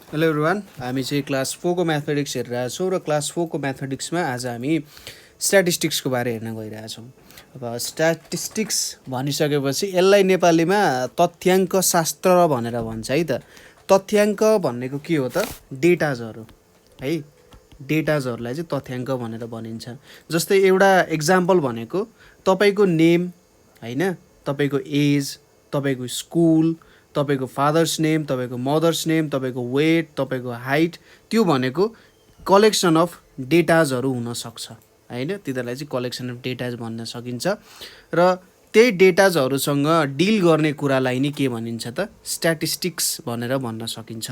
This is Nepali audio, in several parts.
हेलो एभ्रिवान, हामी चाहिँ क्लास 4 को म्याथमेटिक्स हेरिरहेको छौँ र क्लास 4 को म्याथमेटिक्समा आज हामी स्ट्याटिस्टिक्सको बारे हेर्न गइरहेछौँ। अब स्ट्याटिस्टिक्स भनिसकेपछि यसलाई नेपालीमा तथ्याङ्क शास्त्र भनेर भन्छ है त। तथ्याङ्क भनेको के हो त? डेटाजहरू है, डेटाजहरूलाई चाहिँ तथ्याङ्क भनेर भनिन्छ। जस्तै एउटा इक्जाम्पल भनेको तपाईँको नेम होइन, तपाईँको एज, तपाईँको स्कुल, तपाईँको फादर्स नेम, तपाईँको मदर्स नेम, तपाईँको वेट, तपाईँको हाइट, त्यो भनेको कलेक्सन अफ डेटाजहरू हुनसक्छ होइन। तिनीहरूलाई चाहिँ कलेक्सन अफ डेटाज भन्न सकिन्छ र त्यही डेटाजहरूसँग डिल गर्ने कुरालाई नै के भनिन्छ त? स्ट्याटिस्टिक्स भनेर भन्न सकिन्छ।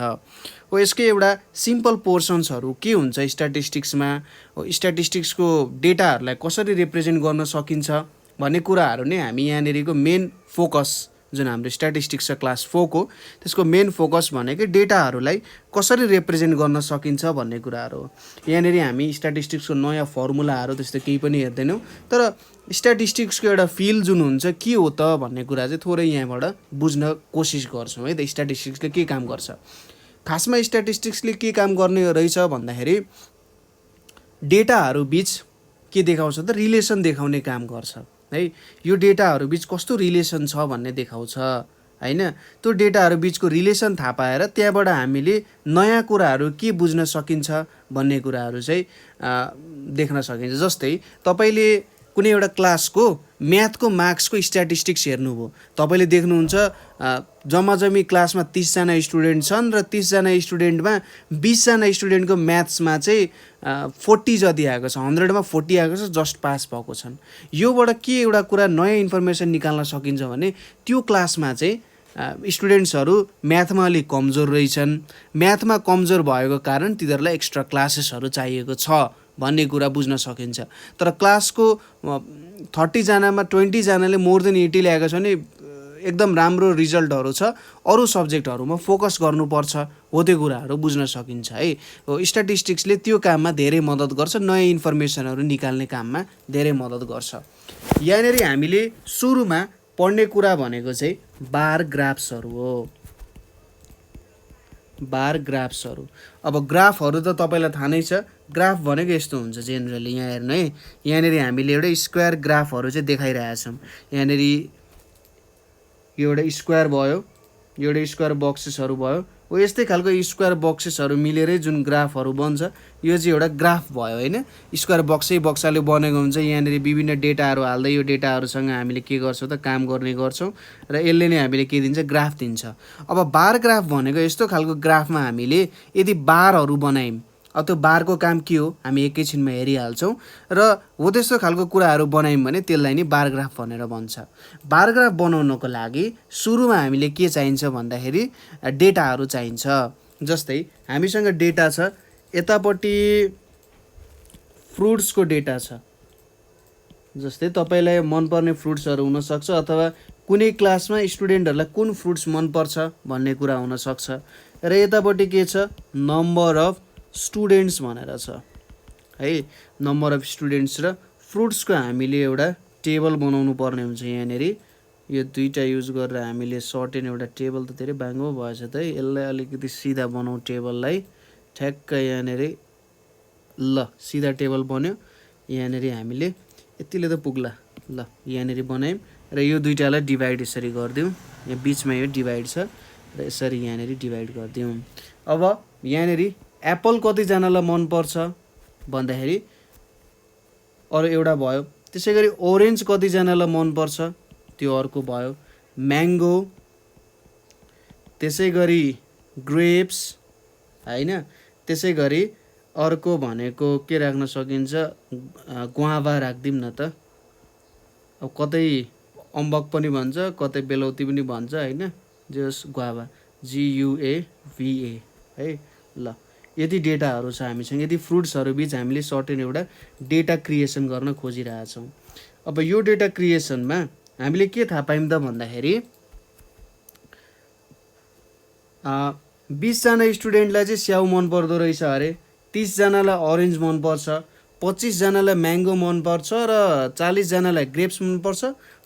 हो, यसकै एउटा सिम्पल पोर्सन्सहरू के हुन्छ स्ट्याटिस्टिक्समा, स्ट्याटिस्टिक्सको डेटाहरूलाई कसरी रिप्रेजेन्ट गर्न सकिन्छ भन्ने कुराहरू नै हामी यहाँनिरको मेन फोकस, जुन हाम्रो स्ट्याटिस्टिक्स छ क्लास 4 को, त्यसको मेन फोकस भनेको डेटाहरूलाई कसरी रिप्रेजेन्ट गर्न सकिन्छ भन्ने कुराहरू हो। यहाँनिर हामी स्ट्याटिस्टिक्सको नयाँ फर्मुलाहरू त्यस्तो केही पनि हेर्दैनौँ, तर स्ट्याटिस्टिक्सको एउटा फिल जुन हुन्छ के हो त भन्ने कुरा चाहिँ थोरै यहाँबाट बुझ्न कोसिस गर्छौँ है त। स्ट्याटिस्टिक्सले के काम गर्छ, खासमा स्ट्याटिस्टिक्सले के काम गर्ने रहेछ भन्दाखेरि डेटाहरू बिच के देखाउँछ त? रिलेसन देखाउने काम गर्छ है। यो डेटाहरू बिच कस्तो रिलेसन छ भन्ने देखाउँछ होइन। त्यो डेटाहरू बिचको रिलेसन थाहा पाएर त्यहाँबाट हामीले नयाँ कुराहरू के बुझ्न सकिन्छ भन्ने कुराहरू चाहिँ देख्न सकिन्छ। जस्तै तपाईँले कुनै एउटा क्लासको म्याथको मार्क्सको स्ट्याटिस्टिक्स हेर्नुभयो, तपाईँले देख्नुहुन्छ जम्माजम्मी क्लासमा 30 जना स्टुडेन्ट छन् र 30 जना स्टुडेन्टमा 20 जना स्टुडेन्टको म्याथ्समा चाहिँ 40 जति आएको छ, 100 मा 40 आएको छ, जस्ट पास भएको छन्। योबाट के एउटा कुरा नयाँ इन्फर्मेसन निकाल्न सकिन्छ भने त्यो क्लासमा चाहिँ स्टुडेन्ट्सहरू म्याथमा अलिक कमजोर रहेछन्, म्याथमा कमजोर भएको कारण तिनीहरूलाई एक्स्ट्रा क्लासेसहरू चाहिएको छ भन्ने कुरा बुझ्न सकिन्छ। तर क्लासको 30 जनामा 20 जनाले मोर देन 80 ल्याएको छ भने एकदम राम्रो रिजल्टहरू छ, अरू सब्जेक्टहरूमा फोकस गर्नुपर्छ, हो त्यो कुराहरू बुझ्न सकिन्छ है। स्ट्याटिस्टिक्सले त्यो काममा धेरै मद्दत गर्छ, नयाँ इन्फर्मेसनहरू निकाल्ने काममा धेरै मद्दत गर्छ। यहाँनिर हामीले सुरुमा पढ्ने कुरा भनेको चाहिँ बार ग्राफ्सहरू हो। बार ग्राफ्सहरू, अब ग्राफहरू त तपाईँलाई थाहा नै छ। ग्राफ भनेको यस्तो हुन्छ जेनरली, यहाँ हेर्नु है, यहाँनिर हामीले एउटा स्क्वायर ग्राफहरू चाहिँ देखाइरहेछौँ। यहाँनिर यो एउटा स्क्वायर भयो, यो एउटा स्क्वायर बक्सेसहरू भयो, हो यस्तै खालको स्क्वायर बक्सेसहरू मिलेरै जुन ग्राफहरू बन्छ यो चाहिँ एउटा ग्राफ भयो होइन। स्क्वायर बक्सै बक्साले बनेको हुन्छ, यहाँनिर विभिन्न डेटाहरू हाल्दै यो डेटाहरूसँग हामीले के गर्छौँ त? काम गर्ने गर्छौँ र यसले नै हामीले के दिन्छ? ग्राफ दिन्छ। अब बार ग्राफ भनेको यस्तो खालको ग्राफमा हामीले यदि बारहरू बनायौँ, अब त्यो बारको काम के हो हामी एकैछिनमा हेरिहाल्छौँ, र हो त्यस्तो खालको कुराहरू बनायौँ भने त्यसलाई नि बार ग्राफ भनेर भन्छ। बार ग्राफ बनाउनको लागि सुरुमा हामीले के चाहिन्छ भन्दाखेरि डेटाहरू चाहिन्छ। जस्तै हामीसँग डेटा छ, यतापट्टि फ्रुट्सको डेटा छ। जस्तै तपाईँलाई मनपर्ने फ्रुट्सहरू हुनसक्छ, अथवा कुनै क्लासमा स्टुडेन्टहरूलाई कुन फ्रुट्स मनपर्छ भन्ने कुरा हुनसक्छ। र यतापट्टि के छ? नम्बर अफ स्टुडेन्ट्स भनेर छ है। नम्बर अफ स्टुडेन्ट्स र फ्रुट्सको हामीले एउटा टेबल बनाउनु पर्ने हुन्छ। यहाँनिर यो दुईवटा युज गरेर हामीले सर्टेन एउटा टेबल त धेरै बाङ्गो भएछ त है, यसलाई अलिकति सिधा बनाऊ टेबललाई, ठ्याक्क यहाँनिर ल सिधा टेबल बन्यो। यहाँनिर हामीले यतिले त पुग्ला, ल यहाँनिर बनायौँ र यो दुईवटालाई डिभाइड यसरी गरिदिउँ, यहाँ बिचमा यो डिभाइड छ र यसरी यहाँनिर डिभाइड गरिदिउँ। अब यहाँनिर एप्पल कतिजनालाई मनपर्छ भन्दाखेरि अरू एउटा भयो, त्यसै गरी ओरेन्ज कतिजनालाई मनपर्छ त्यो अर्को भयो, म्याङ्गो, त्यसै गरी ग्रेप्स होइन, त्यसै गरी अर्को भनेको के राख्न सकिन्छ? ग्वाभा राखिदिउँ न त। अब कतै अम्बक पनि भन्छ, कतै बेलौती पनि भन्छ होइन, जस ग्वाभा, GUAVA है। ल यति डेटाहरू छ हामीसँग। यदि फ्रुट्सहरू बिच हामीले सर्टेन एउटा डेटा क्रिएसन गर्न खोजिरहेछौँ। अब यो डेटा क्रिएसनमा हामीले के थाहा पायौँ त भन्दाखेरि 20 जना स्टुडेन्टलाई चाहिँ स्याउ मनपर्दो रहेछ अरे, 30 जनालाई अरेन्ज मनपर्छ, 25 जनालाई म्याङ्गो मनपर्छ र 40 जनालाई ग्रेप्स मनपर्छ,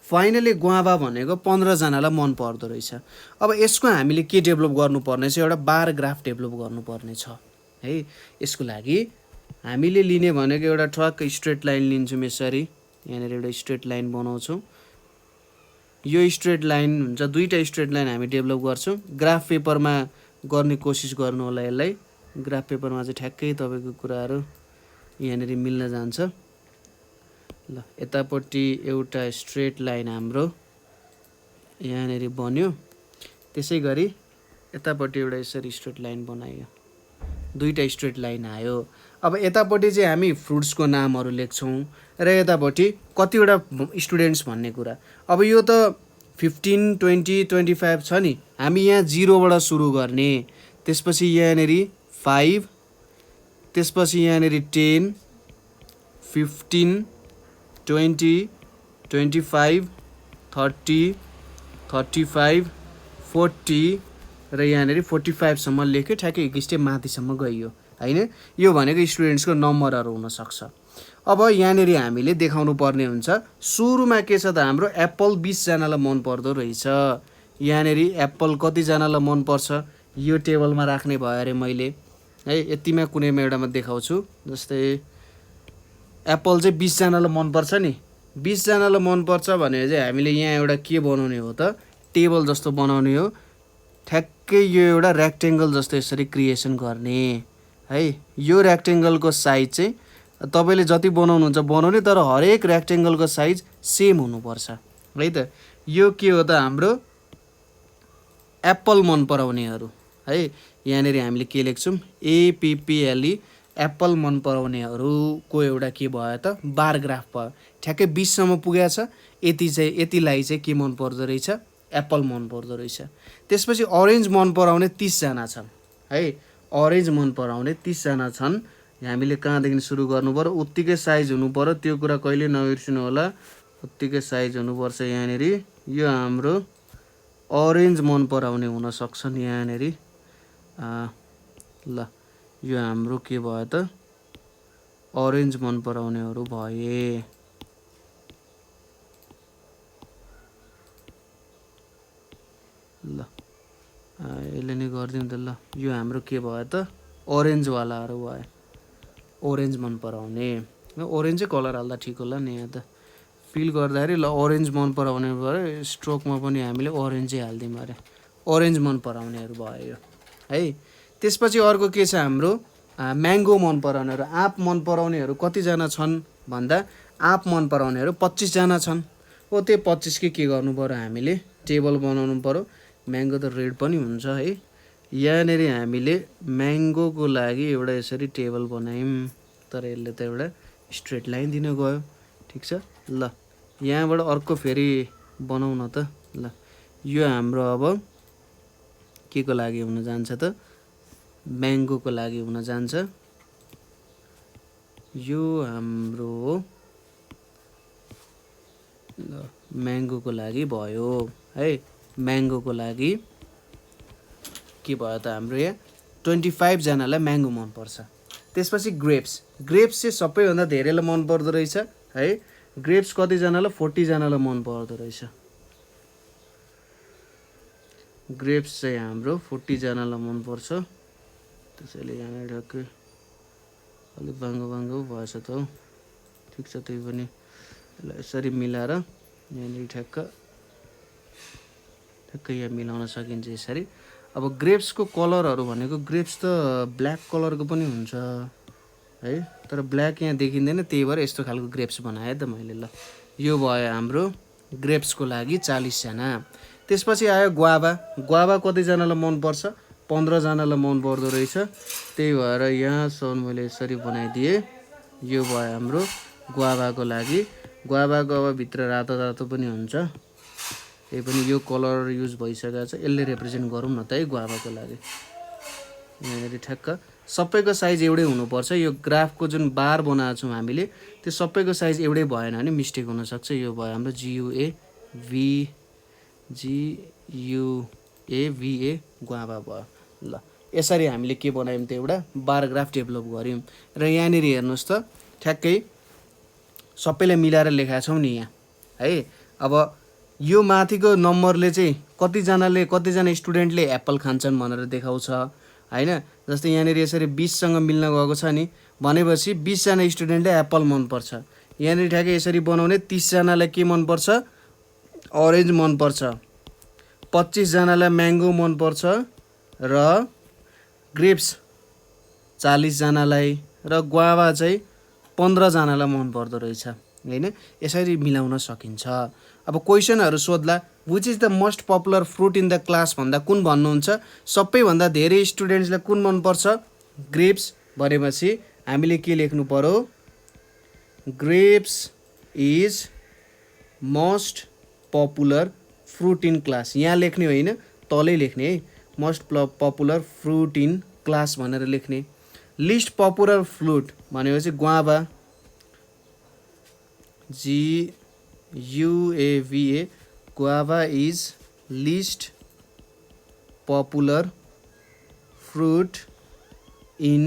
फाइनली गुआवा भनेको 15 जनालाई मन पर्दो रहेछ। अब यसको हामीले के डेभलप गर्नुपर्ने छ, एउटा बार ग्राफ डेभलप गर्नुपर्ने छ है। यसको लागि हामीले लिने भनेको एउटा ठ्वाक्क स्ट्रेट लाइन लिन्छौँ यसरी, यहाँनिर एउटा स्ट्रेट लाइन बनाउँछौँ। यो स्ट्रेट लाइन हुन्छ, दुईवटा स्ट्रेट लाइन हामी डेभलप गर्छौँ। ग्राफ पेपरमा गर्ने कोसिस गर्नु होला यसलाई। ग्राफ पेपरमा चाहिँ ठ्याक्कै तपाईँको कुराहरू यहाँनिर मिल्न जान्छ। ल यतापट्टि एउटा स्ट्रेट लाइन हाम्रो यहाँनिर बन्यो, त्यसै गरी यतापट्टि एउटा यसरी स्ट्रेट लाइन बनायो, दुईवटा स्ट्रेट लाइन आयो। अब यतापट्टि चाहिँ हामी फ्रुट्सको नामहरू लेख्छौँ र यतापट्टि कतिवटा स्टुडेन्ट्स भन्ने कुरा। अब यो त 15, 20, 25 छ नि, हामी यहाँ 0बाट सुरु गर्ने, त्यसपछि यहाँनिर 5, त्यसपछि यहाँनिर 10, 15, 20, 25, 30, 35, 40 र यहाँनिर 45 सम्म लेख्यो, ठ्याक्कै हिस्टे माथिसम्म गइयो हैन। यो भनेको स्टुडेन्ट्सको नम्बरहरू हुनसक्छ। अब यहाँनिर हामीले देखाउनु पर्ने हुन्छ, सुरुमा के छ त हाम्रो एप्पल 20 जनालाई मन पर्दो रहेछ। यहाँनिर एप्पल कतिजनालाई मनपर्छ यो टेबलमा राख्ने भयो अरे मैले है। यतिमा कुनैमा एउटामा देखाउँछु, जस्तै एप्पल चाहिँ 20 जनालाई मनपर्छ नि। 20 जनालाई मनपर्छ भने चाहिँ हामीले यहाँ एउटा के बनाउने हो त, टेबल जस्तो बनाउने हो। ठ्याक्कै यो एउटा रेक्टेङ्गल जस्तो यसरी क्रिएसन गर्ने है। यो रेक्टेङ्गलको साइज चाहिँ तपाईँले जति बनाउनुहुन्छ बनाउने, तर हरेक रेक्टेङ्गलको साइज सेम हुनुपर्छ है त। यो के हो त हाम्रो एप्पल मन पराउनेहरू है। यहाँनिर हामीले के लेख्छौँ, APPLE एप्पल मन पराउनेहरूको एउटा के भयो त बार ग्राफ भयो। ठ्याक्कै 20 सम्म पुगेको छ। यतिलाई चाहिँ के मन पर्दो रहेछ, एप्पल मन पर्दो रहेछ। त्यसपछि अरेन्ज मन पराउने 30 जना छन् है। अरेन्ज मन पराउने 30 जना छन्। हामीले कहाँदेखि सुरु गर्नु पर्यो, उत्तिकै साइज हुनु पर्यो, त्यो कुरा कहिले नबिर्सिनु होला। उत्तिकै साइज हुनुपर्छ यहाँनिर। यो हाम्रो अरेन्ज मन पराउने हुन सक्छन् यहाँनिर। ल यो हाम्रो के भयो त, अरेन्ज मन पराउनेहरू भए। ल यसले नै गरिदिउँ त। ल यो हाम्रो के भयो त, ओरेन्जवालाहरू भयो, ओरेन्ज मन पराउने। ओरेन्जै कलर हाल्दा ठिक होला नि, यहाँ त फिल गर्दाखेरि। ल ओरेन्ज मन पराउने भयो, स्ट्रोकमा पनि हामीले ओरेन्जै हालिदिउँ अरे, ओरेन्ज मन पराउनेहरू भयो है। त्यसपछि अर्को के छ हाम्रो म्याङ्गो मन पराउनेहरू। आँप मन पराउनेहरू कतिजना छन् भन्दा आँप मन पराउनेहरू 25 जना छन्। हो त्यो 25 के गर्नु पर्यो, हामीले टेबल बनाउनु पर्यो। म्याङ्गो त रेड पनि हुन्छ है। यहाँनिर हामीले म्याङ्गोको लागि एउटा यसरी टेबल बनायौँ, तर यसले त एउटा स्ट्रेट लाइन दिन गयो। ठिक छ। ल यहाँबाट अर्को फेरि बनाउन त। ल यो हाम्रो अब के को लागि हुन जान्छ त, म्याङ्गोको लागि हुन जान्छ। यो हाम्रो म्याङ्गोको लागि भयो है। म्याङ्गोको लागि के भयो त हाम्रो यहाँ 25 जनालाई म्याङ्गो मनपर्छ। त्यसपछि ग्रेप्स। ग्रेप्स चाहिँ सबैभन्दा धेरैलाई मन पर्दो रहेछ है। ग्रेप्स कतिजनालाई 40 जनालाई मन पर्दो रहेछ। ग्रेप्स चाहिँ हाम्रो 40 जनालाई मनपर्छ। त्यसैले यहाँ ठ्याक्कै अलिक बाङ्गो भएछ त हौ। ठिक छ, त्यही पनि यसरी मिलाएर यहाँनिर ठ्याक्क यहाँ मिलाउन सकिन्छ यसरी। अब ग्रेप्सको कलरहरू भनेको ग्रेप्स त ब्ल्याक कलरको पनि हुन्छ है, तर ब्ल्याक यहाँ देखिँदैन, त्यही भएर यस्तो खालको ग्रेप्स बनाएँ त मैले। ल यो भयो हाम्रो ग्रेप्सको लागि 40 जना। त्यसपछि आयो ग्वाभा। ग्वाभा कतिजनालाई मनपर्छ, 15 जनालाई मन पर्दो रहेछ। त्यही भएर यहाँसम्म मैले यसरी बनाइदिएँ। यो भयो हाम्रो ग्वाभाको लागि। ग्वाभाको अब भित्र रातो रातो पनि हुन्छ, त्यही पनि यो कलर युज भइसकेको छ। यसले रिप्रेजेन्ट गरौँ न त है ग्वाभाको लागि। यहाँनिर ठ्याक्क सबैको साइज एउटै हुनुपर्छ। यो ग्राफको जुन बार बनाएको छौँ हामीले, त्यो सबैको साइज एउटै भएन भने मिस्टेक हुनसक्छ। यो भयो हाम्रो GUAVA ग्वाभा भयो। ल यसरी हामीले के बनायौँ त, एउटा बार ग्राफ डेभलप गऱ्यौँ। र यहाँनिर हेर्नुहोस् त, ठ्याक्कै सबैलाई मिलाएर लेखाएको छौँ नि यहाँ है। अब यो माथिको नम्बरले चाहिँ कतिजना स्टुडेन्टले एप्पल खान्छन् भनेर देखाउँछ हैन। जस्तै यहाँनिर यसरी 20 सँग मिल्न गएको छ नि, भनेपछि 20 जना स्टुडेन्टले एप्पल मनपर्छ। यहाँनिर ठ्याक्कै यसरी बनाउने 30 जनालाई के मनपर्छ, अरेन्ज मनपर्छ, 25 जनालाई म्याङ्गो मनपर्छ र ग्रेप्स 40 जनालाई र ग्वाभा चाहिँ 15 जनालाई मनपर्दो रहेछ हैन। यसरी मिलाउन सकिन्छ। अब क्वेशनहरु सोध्ला, which is the most popular fruit in the class भन्दा कुन भन्नुहुन्छ, सबैभन्दा धेरै स्टुडेन्ट्सलाई कुन मनपर्छ, ग्रेप्स भनेपछि हामीले के लेख्नु पर्यो, grapes is most popular fruit in class. यहाँ लेख्ने होइन, तलै लेख्ने है, most popular fruit in class भनेर लेख्ने। लिस्ट पपुलर फ्रुट भनेपछि ग्वाभा, GUAVA, guava is least popular fruit in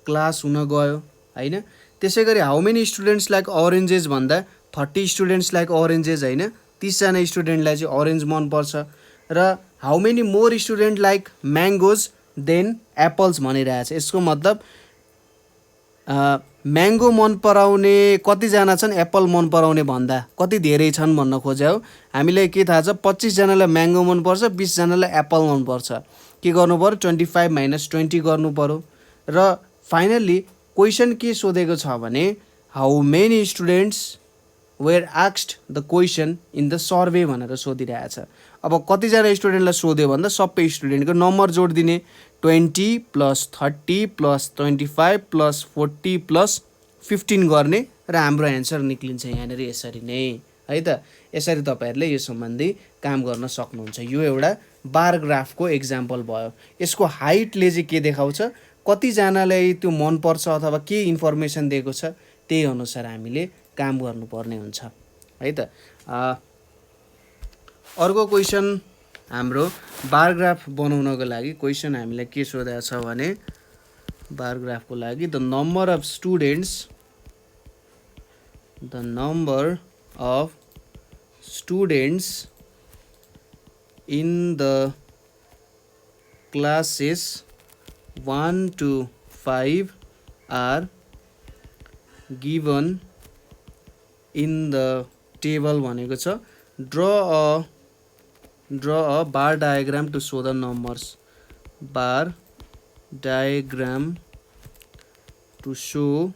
class हुन गयो हैन। त्यसै गरी हाउ मेनी स्टुडेन्ट्स लाइक अरेन्जेस भन्दा 30 स्टुडेन्ट्स लाइक अरेन्जेस हैन, 30 जना स्टुडेन्टलाई चाहिँ अरेन्ज मनपर्छ। र how many more student like mangoes than apples भनिरहेछ। यसको मतलब म्याङ्गो मन पराउने कतिजना छन्, एप्पल मन पराउने भन्दा कति धेरै छन् भन्न खोजे हो। हामीलाई के थाहा छ, 25 जनालाई म्याङ्गो मनपर्छ, 20 जनालाई एप्पल मनपर्छ। के गर्नु पर्यो, 25 - 20 गर्नु पर्यो। र फाइनल्ली क्वेसन के सोधेको छ भने how many students were asked the question in the survey भनेर सोधिरहेछ। अब कतिजना स्टुडेन्टलाई सोध्यो भन्दा सबै स्टुडेन्टको नम्बर जोडिदिने, 20 + 30 + 25 + 40 + 15 गर्ने र हाम्रो एन्सर निक्लिन्छ यहाँनिर यसरी नै है त। यसरी तपाईहरुले यो सम्बन्धी काम गर्न सक्नुहुन्छ। यो एउटा बार ग्राफको एक्जाम्पल भयो। यसको हाइटले चाहिँ के देखाउँछ, कतिजनालाई त्यो मनपर्छ अथवा के इन्फर्मेसन दिएको छ, त्यही अनुसार हामीले काम गर्नुपर्ने हुन्छ है त। अर्को क्वेसन हाम्रो बार ग्राफ बनाउनको लागि क्वेसन हामीलाई के सोधेको छ भने, बार ग्राफको लागि the number of students in the classes 1 to 5 are given in the table भनेको छ। draw a bar diagram to show the numbers. Bar diagram to show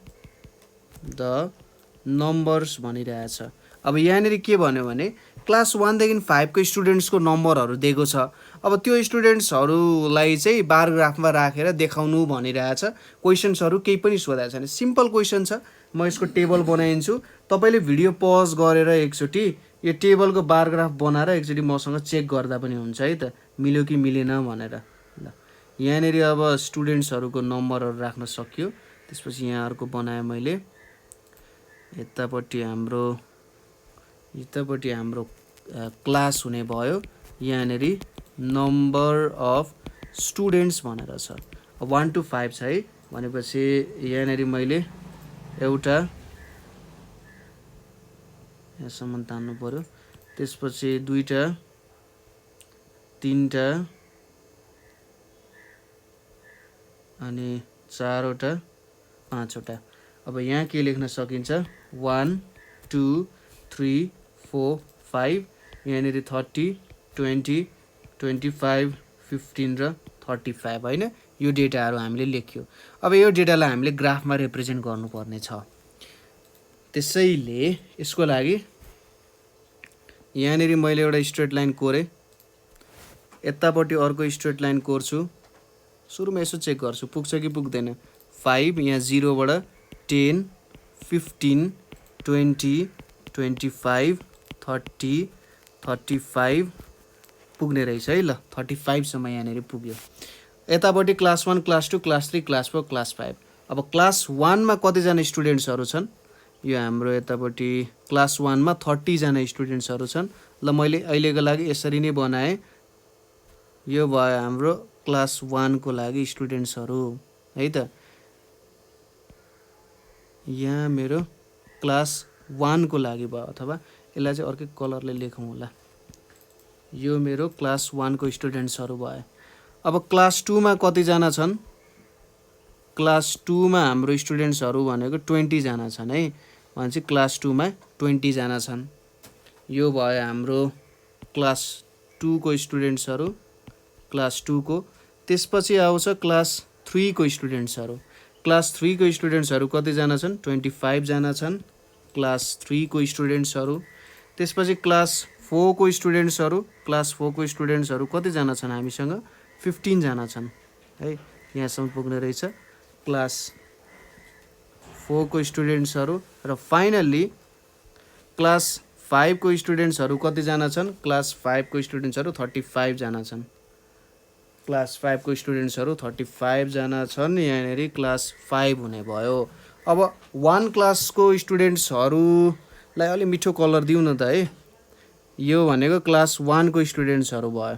the numbers भनिरहेछ। अब यहाँनिर के भन्यो भने क्लास 1 देखि 5 को स्टुडेन्ट्सको नम्बरहरू दिएको छ। अब त्यो स्टुडेन्ट्सहरूलाई चाहिँ बार ग्राफमा राखेर देखाउनु भनिरहेछ। क्वेसन्सहरू केही पनि सोधेको छैन, सिम्पल क्वेसन छ। म यसको टेबल बनाइदिन्छु, तपाईले भिडियो पज गरेर एकचोटि यो टेबलको बार ग्राफ बनाएर एकचोटि मसँग चेक गर्दा पनि हुन्छ है त, मिल्यो कि मिलेन भनेर। ल यहाँनिर अब स्टुडेन्ट्सहरूको नम्बरहरू राख्न सक्यो। त्यसपछि यहाँ अर्को बनाएँ मैले, यतापट्टि हाम्रो क्लास हुने भयो। यहाँनिर नम्बर अफ स्टुडेन्ट्स भनेर छ, 1 to 5 छ है। भनेपछि यहाँनिर मैले एउटा यहाँसम्म तान्नु पर्यो, त्यसपछि 2टा 3टा अनि 4वटा 5वटा। अब यहाँ के लेख्न सकिन्छ, 1 2 3 4 5, यहाँनिर 30 20 25 15 र 35 हैन। यो डेटाहरू हामीले लेख्यो। अब यो डेटालाई हामीले ग्राफमा रिप्रेजेन्ट गर्नुपर्ने छ। त्यसैले यसको लागि यहाँनिर मैले एउटा स्ट्रेट लाइन कोरेँ, यतापट्टि अर्को स्ट्रेट लाइन कोर्छु। सुरुमा यसो चेक गर्छु पुग्छ कि पुग्दैन। 5 यहाँ 0 बाट 10 15 20 25 30 35 पुग्ने रहेछ है। ल 35 सम्म यहाँनिर पुग्यो। यतापट्टि class 1 class 2 class 3 class 4 class 5। अब क्लास 1 मा कतिजना स्टुडेन्ट्सहरू छन्, यो हाम्रो यतापट्टि क्लास 1 मा 30 जना स्टुडेन्ट्सहरू छन्। ल मैले अहिलेको लागि यसरी नै बनाएँ। यो भयो हाम्रो क्लास 1 को लागि स्टुडेन्ट्सहरू है त। यहाँ मेरो क्लास 1 को लागि भयो, अथवा यसलाई चाहिँ अर्कै कलरले लेखौँ होला। यो मेरो क्लास 1 को स्टुडेन्ट्सहरू भयो। अब क्लास 2 मा कतिजना छन्? क्लास 2 मा हाम्रो स्टुडेन्ट्सहरू भनेको 20 जना छन् है। भनेपछि क्लास 2 मा 20 जना छन्। यो भयो हाम्रो क्लास 2 को स्टुडेन्ट्सहरू, क्लास 2 को। त्यसपछि आउँछ क्लास 3 को स्टुडेन्ट्सहरू। क्लास 3 को स्टुडेन्ट्सहरू कतिजना छन्? 25 जना छन् क्लास 3 को स्टुडेन्ट्सहरू। त्यसपछि क्लास 4 को स्टुडेन्ट्सहरू, क्लास 4 को स्टुडेन्ट्सहरू कतिजना छन् हामीसँग? 15 जना छन् है। यहाँसम्म पुग्ने रहेछ क्लास 4 को स्टुडेन्ट्सहरू। र फाइनल्ली क्लास 5 को स्टुडेन्ट्सहरू कतिजना छन्? क्लास 5 को स्टुडेन्ट्सहरू 35 जना छन्। क्लास 5 को स्टुडेन्ट्सहरू 35 जना छन्। यहाँनिर क्लास 5 हुने भयो। अब 1 क्लासको स्टुडेन्ट्सहरूलाई अलि मिठो कलर दिउँ न त है। यो भनेको क्लास 1 को स्टुडेन्ट्सहरू भयो।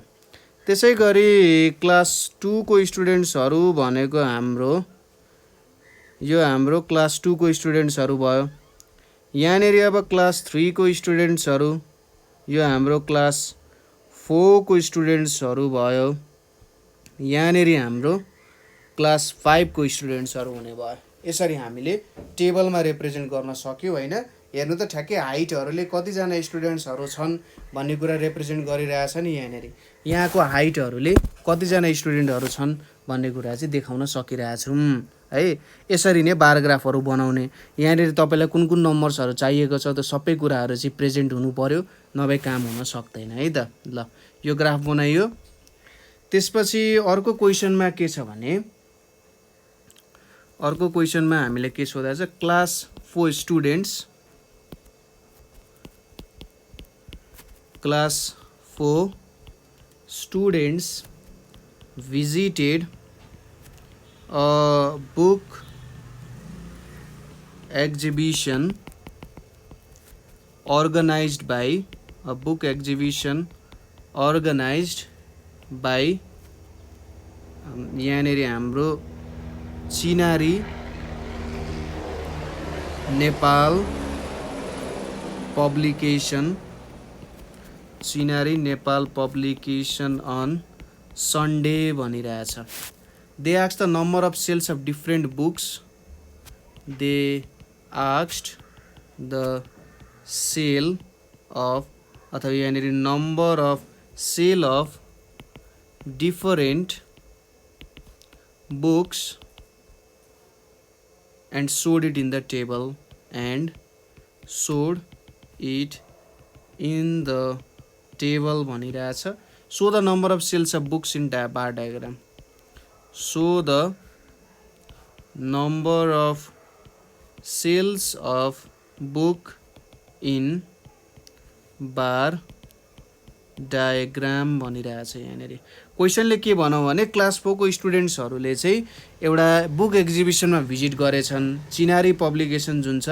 त्यसै गरी क्लास 2 को स्टुडेन्ट्सहरू भनेको यो हाम्रो क्लास 2 को स्टुडेन्ट्सहरू भयो। यहाँनिर अब क्लास 3 को स्टुडेन्ट्सहरू, यो हाम्रो क्लास 4 को स्टुडेन्ट्सहरू भयो। यहाँनिर हाम्रो क्लास 5 को स्टुडेन्ट्सहरू हुने भयो। यसरी हामीले टेबलमा रिप्रेजेन्ट गर्न सक्यौँ होइन। हेर्नु त ठ्याक्कै हाइटहरूले कतिजना स्टुडेन्ट्सहरू छन् भन्ने कुरा रिप्रेजेन्ट गरिरहेछ नि। यहाँनिर यहाँको हाइटहरूले कतिजना स्टुडेन्टहरू छन् भन्ने कुरा चाहिँ देखाउन सकिरहेछौँ है। यसरी नै बार ग्राफहरू बनाउने। यहाँनिर तपाईँलाई कुन कुन नम्बर्सहरू चाहिएको छ, त्यो सबै कुराहरू चाहिँ प्रेजेन्ट हुनु पर्यो, नभए काम हुन सक्दैन है त। ल यो ग्राफ बनाइयो। त्यसपछि अर्को क्वेसनमा के छ भने, अर्को क्वेसनमा हामीले के सोधेको छ? Class 4 students, class 4 students visited a book exhibition organized by यहाँनिर हाम्रो Chinari Nepal publication on Sunday भनिरहेछ। They asked the number of sales of different books. They asked the sale of, अथवा यहाँनिर number of sale of different books and showed it in the table भनिरहेछ। show the number of sales of books in bar diagram. show the number of sales of book in bar diagram भनिरहेछ। यहाँनिर क्वेसनले के भनौँ भने, क्लास 4 को स्टुडेन्ट्सहरूले चाहिँ एउटा बुक एक्जिबिसनमा भिजिट गरेछन्। चिनारी पब्लिकेसन जुन छ,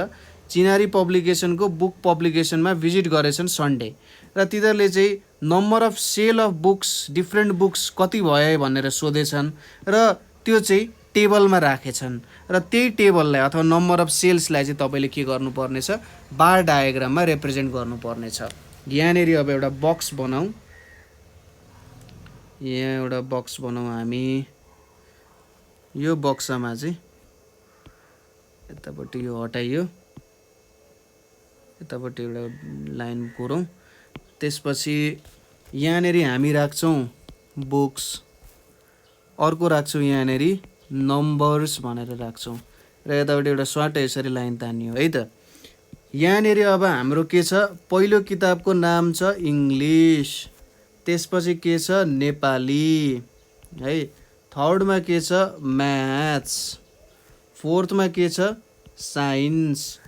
चिनारी पब्लिकेसनको बुक पब्लिकेसनमा भिजिट गरेछन् सन्डे। र तिनीहरूले चाहिँ number of sale of books, different books कति भयो भनेर सोधेछन् र त्यो चाहिँ टेबलमा राखेछन्। र त्यही टेबललाई अथवा नम्बर अफ सेल्सलाई चाहिँ तपाईँले के गर्नुपर्नेछ? बार डायग्राममा रिप्रेजेन्ट गर्नुपर्नेछ। यहाँनिर अब एउटा बक्स बनाऊ। यहाँ एउटा बक्स बनाऊ हामी। यो बक्समा चाहिँ यतापट्टि यो हटाइयो, यतापट्टि एउटा लाइन कोरौँ। त्यसपछि यहाँनिर हामी राख्छौँ बुक्स, अर्को राख्छौँ यहाँनिर नम्बर्स भनेर राख्छौँ, र यतापट्टि एउटा स्वाट यसरी लाइन तान्यो है त। यहाँनिर अब हाम्रो के छ? पहिलो किताबको नाम छ इङ्ग्लिस, त्यसपछि के छ? नेपाली है। थर्डमा के छ? म्याथ्स। फोर्थमा के छ? साइन्स।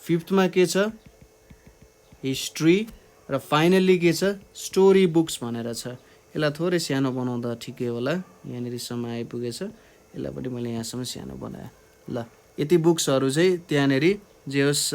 फिफ्थमा के छ? हिस्ट्री। र फाइनल्ली के छ? स्टोरी बुक्स भनेर छ। यसलाई थोरै सानो बनाउँदा ठिकै होला। यहाँनिरसम्म आइपुगेछ। यसलाई पनि मैले यहाँसम्म सानो बनाएँ। ल यति बुक्सहरू चाहिँ त्यहाँनिर जे होस्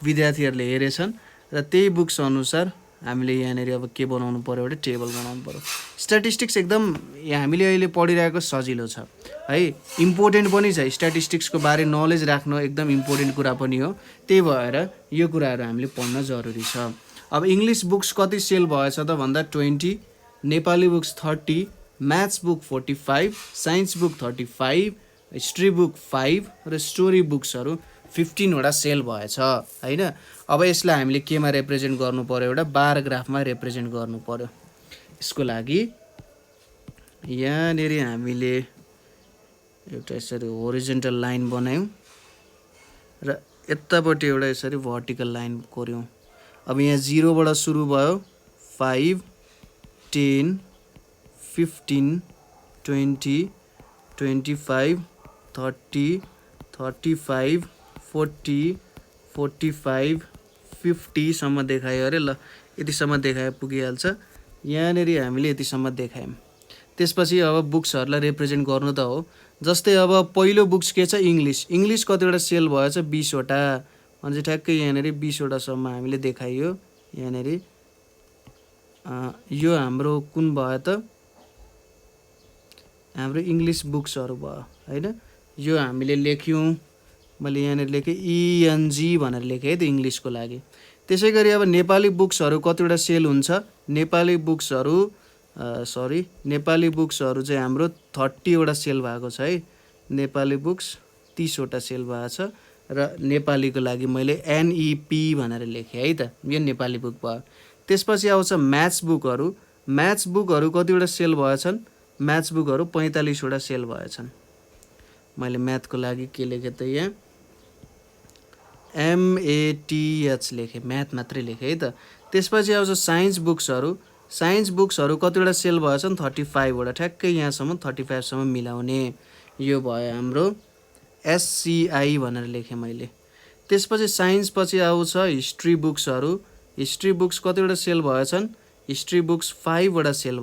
विद्यार्थीहरूले हेरेछन् र त्यही बुक्स अनुसार हामीले यहाँनिर अब के बनाउनु पर्यो भने टेबल बनाउनु पर्यो। स्ट्याटिस्टिक्स एकदम हामीले अहिले पढिरहेको सजिलो छ है, इम्पोर्टेन्ट पनि छ। स्ट्याटिस्टिक्सको बारे नलेज राख्न एकदम इम्पोर्टेन्ट कुरा पनि हो। त्यही भएर यो कुराहरू हामीले पढ्न जरुरी छ। अब इङ्ग्लिस बुक्स कति सेल भएछ त भन्दा 20, Nepali books 30, maths book 45, science book 35, history book 5 र स्टोरी बुक्सहरू 15 वटा सेल भएछ हैन। अब यसलाई हामीले केमा रिप्रेजेन्ट गर्नु पर्यो, एउटा बार ग्राफमा रिप्रेजेन्ट गर्नु पर्यो। यसको लागि यहाँनेरि हामीले एउटा यसरी होरिजेन्टल लाइन बनायौँ र यतापट्टि एउटा यसरी भर्टिकल लाइन कोर्यौँ। अब यहाँ 0 बाट सुरु भयो, 5, 10, 15, 20, 25, 30, 35, 40, 45, 50 सम्म देखायो अरे। ल यतिसम्म देखाए पुगिहाल्छ। यहाँनेरि हामीले यतिसम्म देखायौँ। त्यसपछि अब बुक्सहरूलाई रिप्रेजेन्ट गर्नु त हो। जस्तै अब पहिलो बुक्स के छ, इङ्ग्लिस कतिवटा सेल भएछ, 20 वटा। अनि ठ्याक्कै यहाँनेरि 20 वटासम्म हामीले देखाइयो। यहाँनेरि यो हाम्रो कुन भयो त, हाम्रो इङ्ग्लिस बुक्सहरू भयो हैन। यो हामीले लेख्यौँ, मैले यहाँनिर लेखेँ ENG भनेर लेखेँ है त इङ्ग्लिसको लागि। त्यसै गरी अब नेपाली बुक्सहरू कतिवटा सेल हुन्छ, नेपाली बुक्सहरू चाहिँ हाम्रो 30 वटा सेल भएको छ है। नेपाली बुक्स 30 वटा सेल भएको छ र नेपालीको लागि मैले NEP भनेर लेखेँ है त। यो नेपाली बुक भयो। त्यसपछि आउँछ म्याथ्स बुकहरू कतिवटा सेल भएछन्, म्याथ्स बुकहरू 45 वटा सेल भएछन्। मैले म्याथको लागि के लेखेँ त, यहाँ MATH लेखेँ, म्याथ मात्रै लेखेँ है त। त्यसपछि आउँछ साइन्स बुक्सहरू कतिवटा सेल भएछन्, 35 वटा। ठ्याक्कै यहाँसम्म 35 सम्म मिलाउने। यो भयो हाम्रो SCI भनेर लेखेँ मैले। त्यसपछि साइन्स पछि आउँछ हिस्ट्री बुक्स कतिवटा सेल भएछन्, हिस्ट्री बुक्स 5 वटा सेल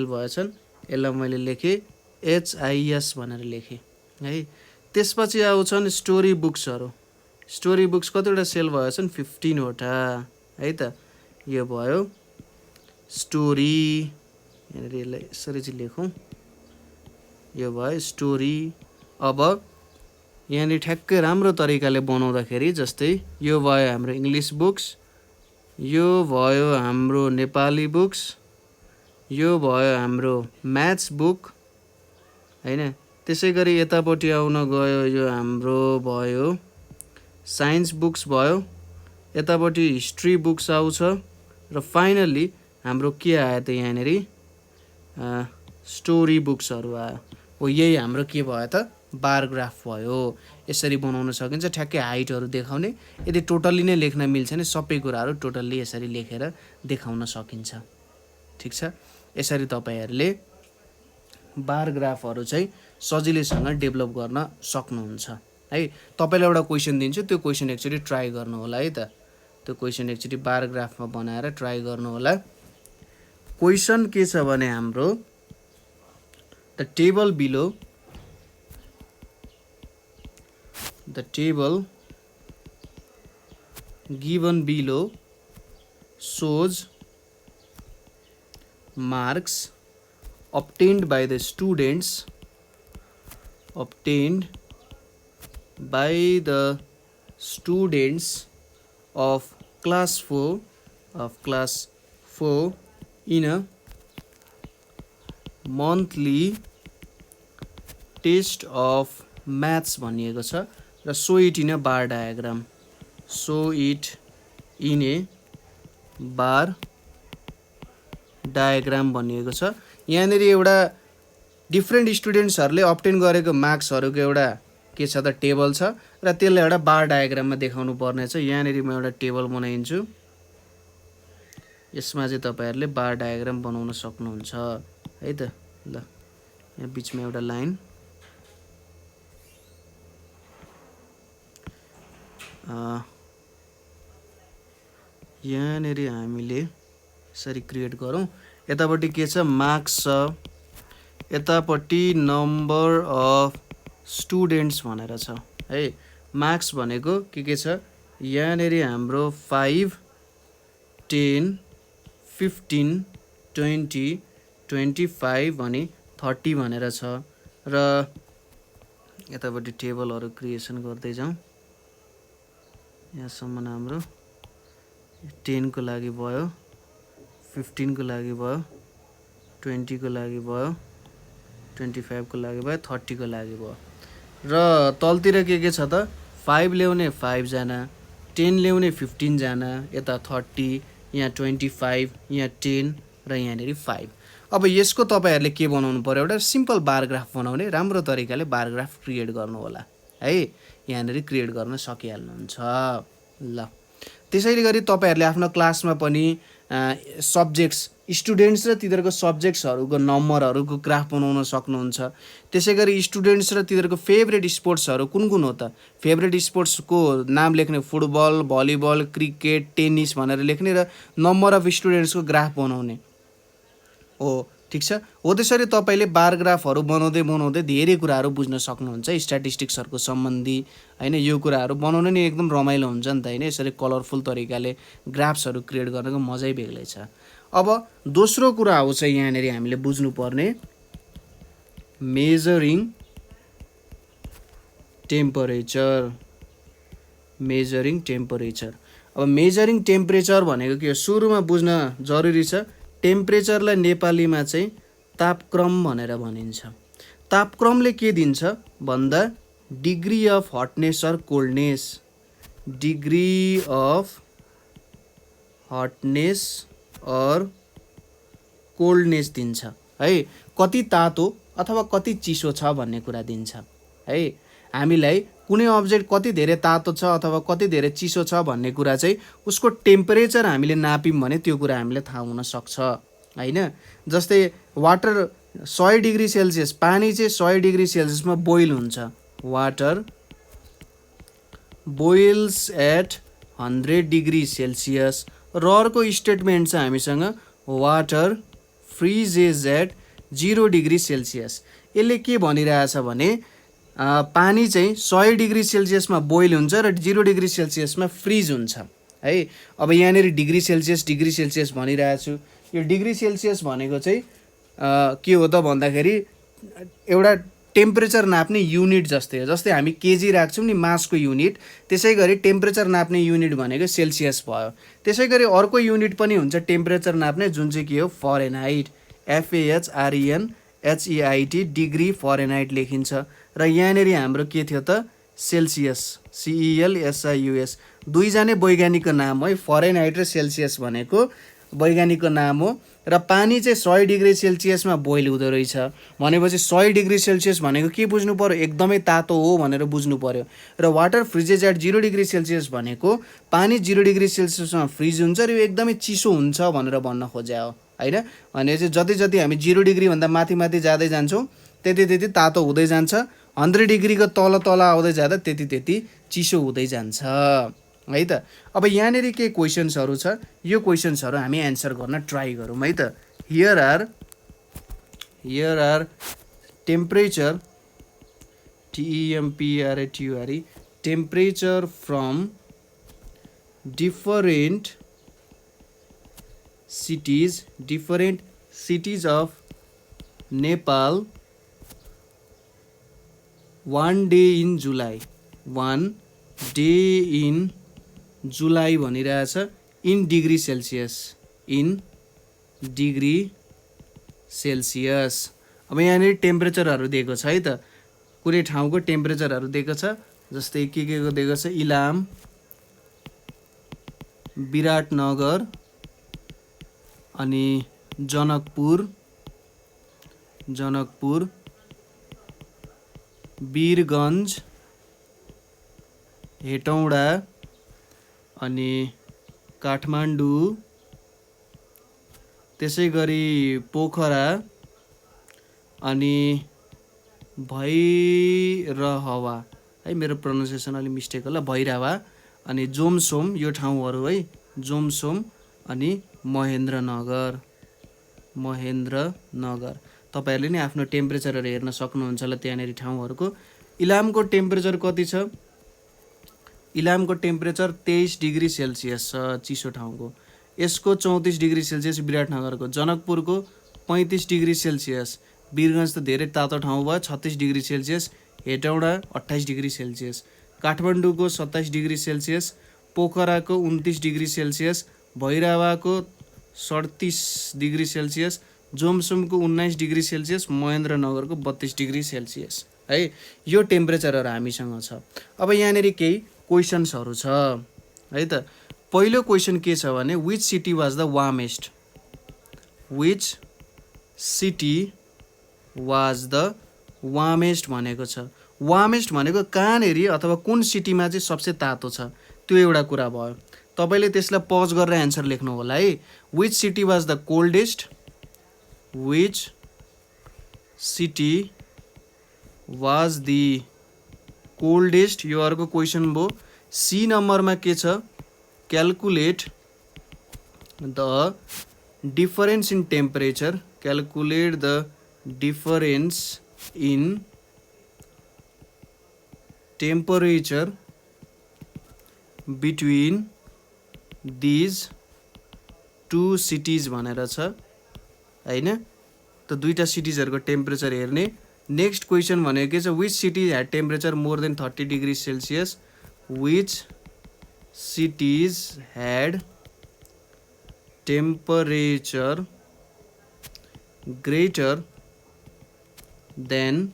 भएछन्। यसलाई मैले लेखेँ HIS भनेर लेखेँ है। त्यसपछि आउँछन् स्टोरी बुक्स कतिवटा सेल भएछन्, 15 वटा है त। यो भयो स्टोरी, यहाँनिर यसलाई यसरी चाहिँ लेखौँ, यो भयो स्टोरी। अब यहाँनिर ठ्याक्कै राम्रो तरिकाले बनाउँदाखेरि, जस्तै यो भयो हाम्रो इङ्ग्लिस बुक्स, यो भयो हाम्रो नेपाली बुक्स, यो भयो हाम्रो म्याथ्स बुक हैन। त्यसै गरी यतापट्टि आउन गयो, यो हाम्रो भयो साइन्स बुक्स भयो, यतापट्टि हिस्ट्री बुक्स आउँछ र फाइनल्ली हाम्रो के आयो त, यहाँनेरि स्टोरी बुक्सहरू आयो। हो यही हाम्रो के भयो त, बार ग्राफ भयो। यसरी बनाउन सकिन्छ, ठ्याक्कै हाइटहरू देखाउने। यदि टोटल्ली नै लेख्न मिल्छ भने सबै कुराहरू टोटल्ली यसरी लेखेर देखाउन सकिन्छ। ठिक छ। यसरी तपाईँहरूले बार ग्राफहरू चाहिँ सजिलैसँग डेभलप गर्न सक्नुहुन्छ है। तपाईँलाई एउटा क्वेसन दिन्छु, त्यो क्वेसन एकचोटि ट्राई गर्नु होला है त। त्यो क्वेसन एकचोटि बार ग्राफमा बनाएर ट्राई गर्नु होला। क्वेसन के छ भने हाम्रो The table given below shows marks obtained by the students of class 4 in a monthly test of maths भनिएको छ र show it in a bar diagram भनिएको छ। यहाँनिर एउटा डिफ्रेन्ट स्टुडेन्ट्सहरूले अब्टेन गरेको मार्क्सहरूको एउटा के छ त, टेबल छ र त्यसलाई एउटा बार डायग्राममा देखाउनु पर्ने छ। यहाँनिर म एउटा टेबल बनाइदिन्छु। यसमा चाहिँ तपाईँहरूले बार डायग्राम बनाउन सक्नुहुन्छ है त। ल यहाँ बिचमा एउटा लाइन, यहाँनिर हामीले यसरी क्रिएट गरौँ। यतापट्टि के छ, मार्क्स छ, यतापट्टि नम्बर अफ स्टुडेन्ट्स भनेर छ है। मार्क्स भनेको के छ, यहाँनिर हाम्रो 5, 10, 15, 20, 25 अनि 30 भनेर छ। र यतापट्टि टेबलहरू क्रिएसन गर्दै जाउँ। यहाँसम्म हाम्रो 10 को लागि भयो, 15 को लागि भयो, 20 को लागि भयो, 25 को लागि भयो, 30 को लागि भयो। र तलतिर के छ त 5 ल्याउने 5 जना, 10 ल्याउने 15 जना, यता 30, यहाँ 25, यहाँ 10 र यहाँनिर 5। अब यसको तपाईँहरूले के बनाउनु पर्यो, एउटा सिम्पल बार ग्राफ बनाउने, राम्रो तरिकाले बार ग्राफ क्रिएट गर्नु होला है। यहाँनिर क्रिएट गर्न सकिहाल्नुहुन्छ। ल त्यसैले गरी तपाईँहरूले आफ्नो क्लासमा पनि सब्जेक्ट्स, स्टुडेन्ट्स र तिनीहरूको सब्जेक्ट्सहरूको नम्बरहरूको ग्राफ बनाउन सक्नुहुन्छ। त्यसै गरी स्टुडेन्ट्स र तिनीहरूको फेभरेट स्पोर्ट्सहरू कुन कुन हो त, फेभरेट स्पोर्ट्सको नाम लेख्ने, फुटबल, भलिबल, क्रिकेट, टेनिस भनेर लेख्ने र नम्बर अफ स्टुडेन्ट्सको ग्राफ बनाउने हो। ठिक छ। हो त्यसरी तपाईँले बार ग्राफहरू बनाउँदै धेरै कुराहरू बुझ्न सक्नुहुन्छ स्ट्याटिस्टिक्सहरूको सम्बन्धी होइन। यो कुराहरू बनाउन नि एकदम रमाइलो हुन्छ नि त होइन। यसरी कलरफुल तरिकाले ग्राफ्सहरू क्रिएट गर्नको मजै बेग्लै छ। अब दोस्रो कुरा आउँछ यहाँनिर हामीले बुझ्नुपर्ने मेजरिङ टेम्परेचर। Measuring temperature. अब मेजरिङ टेम्परेचर भनेको के हो, सुरुमा बुझ्न जरुरी छ। टेम्परेचरलाई नेपालीमा चाहिँ तापक्रम भनेर भनिन्छ। तापक्रमले के दिन्छ भन्दा degree of hotness or coldness, degree of hotness or coldness दिन्छ है। कति तातो अथवा कति चिसो छ भन्ने कुरा दिन्छ है। हामीलाई कुनै अब्जेक्ट कति धेरै तातो छ अथवा कति धेरै चिसो छ भन्ने कुरा चाहिँ उसको टेम्परेचर हामीले नाप्यौँ भने त्यो कुरा हामीलाई थाहा हुन सक्छ हैन। जस्तै वाटर 100 डिग्री सेल्सियस, पानी चाहिँ 100 डिग्री सेल्सियसमा बोइल हुन्छ। Water boils at 100 degree Celsius. र अर्को स्टेटमेन्ट छ हामीसँग water freezes at 0 degree Celsius. यसले के भनिरहेछ भने पानी चाहिँ 100 डिग्री सेल्सियसमा बोइल हुन्छ र 0 डिग्री सेल्सियसमा फ्रिज हुन्छ है। अब यहाँनिर डिग्री सेल्सियस भनिरहेको छु। यो डिग्री सेल्सियस भनेको चाहिँ के हो त भन्दाखेरि एउटा टेम्परेचर नाप्ने युनिट जस्तै हो। जस्तै हामी केजी राख्छौँ नि मासको युनिट, त्यसै गरी टेम्परेचर नाप्ने युनिट भनेको सेल्सियस भयो। त्यसै गरी अर्को युनिट पनि हुन्छ टेम्परेचर नाप्ने, जुन चाहिँ के हो फरेनहाइट, FAHRENHEIT, डिग्री फरेनहाइट लेखिन्छ। र यहाँनिर हाम्रो के थियो त सेल्सियस, CELSIUS। दुईजना वैज्ञानिकको नाम है, फरेनहाइट र सेल्सियस भनेको वैज्ञानिकको नाम हो। र पानी चाहिँ 100 डिग्री सेल्सियसमा बोइल हुँदो रहेछ भनेपछि 100 डिग्री सेल्सियस भनेको के बुझ्नु पर्यो, एकदमै तातो हो भनेर बुझ्नु पर्यो। र water freezes at 0 degree Celsius भनेको पानी 0 डिग्री सेल्सियसमा फ्रिज हुन्छ र यो एकदमै चिसो हुन्छ भनेर भन्न खोजे हो हैन। भनेपछि जति जति हामी 0 डिग्री भन्दा माथि माथि जाँदै जान्छौँ त्यति त्यति तातो हुँदै जान्छ। 100 डिग्रीको तल तल आउँदै जाँदा त्यति त्यति चिसो हुँदै जान्छ है त। अब यहाँनिर के क्वेसन्सहरू छ, यो क्वेसन्सहरू हामी एन्सर गर्न ट्राई गरौँ है त। Here are temperature, TEMPERATURE, temperature from different cities of Nepal 1 day in July, 1 day in July भनिरहेछ in degree Celsius, in degree Celsius. अब यहाँनिर टेम्परेचरहरू दिएको छ है त, कुनै ठाउँको टेम्परेचरहरू दिएको छ। जस्तै के को दिएको छ, इलाम, विराटनगर अनि जनकपुर, वीरगञ्ज, हेटौँडा अनि काठमाडौँ, त्यसै गरी पोखरा अनि भैरहवा है, मेरो प्रोनाउन्सिएसन अलि मिस्टेक होला, भैरहवा अनि जोमसोम, यो ठाउँहरू है, जोमसोम अनि महेन्द्रनगर। तपाईँहरूले नि आफ्नो टेम्परेचरहरू हेर्न सक्नुहुन्छ होला त्यहाँनिर ठाउँहरूको। इलामको टेम्परेचर कति छ, इलामको टेम्परेचर 23 डिग्री सेल्सियस छ, चिसो ठाउँको। यसको 34 डिग्री सेल्सियस विराटनगरको। जनकपुरको 35 डिग्री सेल्सियस। वीरगञ्ज त धेरै तातो ठाउँ भयो, 36 degree Celsius. Hetauda 28 degree Celsius. काठमाडौँको 27 डिग्री सेल्सियस। पोखराको 29 डिग्री सेल्सियस। भैरवाको 37 डिग्री सेल्सियस, जोमसोमको 19 डिग्री सेल्सियस, महेन्द्रनगरको 32 डिग्री सेल्सियस है। यो टेम्परेचरहरू हामीसँग छ। अब यहाँनिर केही क्वेसन्सहरू छ है त। पहिलो क्वेसन के छ भने which city was the warmest, which city was the warmest भनेको छ। वार्मेस्ट भनेको कहाँनेरि अथवा कुन सिटीमा चाहिँ सबसे तातो छ त्यो एउटा कुरा भयो। तपाईँले त्यसलाई पज गरेर एन्सर लेख्नु होला है। Which city was the coldest, which city was the coldest, यो अर्को क्वेसन भयो। सी नम्बरमा के छ, calculate the difference in temperature, calculate the difference in temperature between these two cities भनेर छ हैन। त दुईटा सिटिजहरूको टेम्परेचर हेर्ने। नेक्स्ट क्वेसन भनेको के छ, which city had temperature more than 30 degree Celsius, which cities had temperature greater than